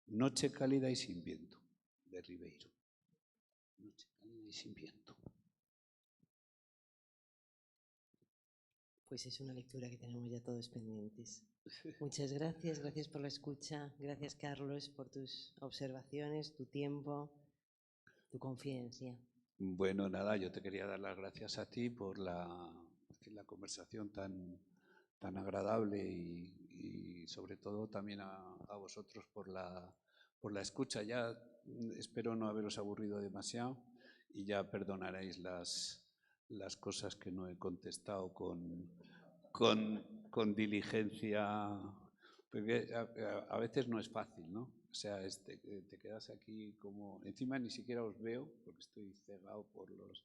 Noche cálida y sin viento, de Ribeiro. Noche cálida y sin viento. Pues es una lectura que tenemos ya todos pendientes. Muchas gracias, gracias por la escucha. Gracias, Carlos, por tus observaciones, tu tiempo, tu confidencia. Bueno, nada, yo te quería dar las gracias a ti por la conversación tan agradable y sobre todo también a vosotros por la escucha. Ya espero no haberos aburrido demasiado y ya perdonaréis las cosas que no he contestado con diligencia, porque a veces no es fácil, ¿no? O sea, te quedas aquí como... Encima ni siquiera os veo porque estoy cegado por los...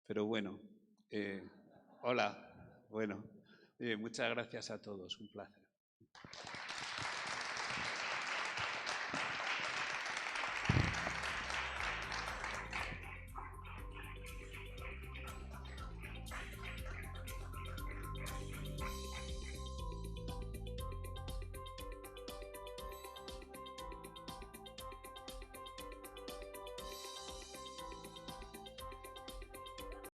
pero bueno, hola, bueno, muchas gracias a todos, un placer.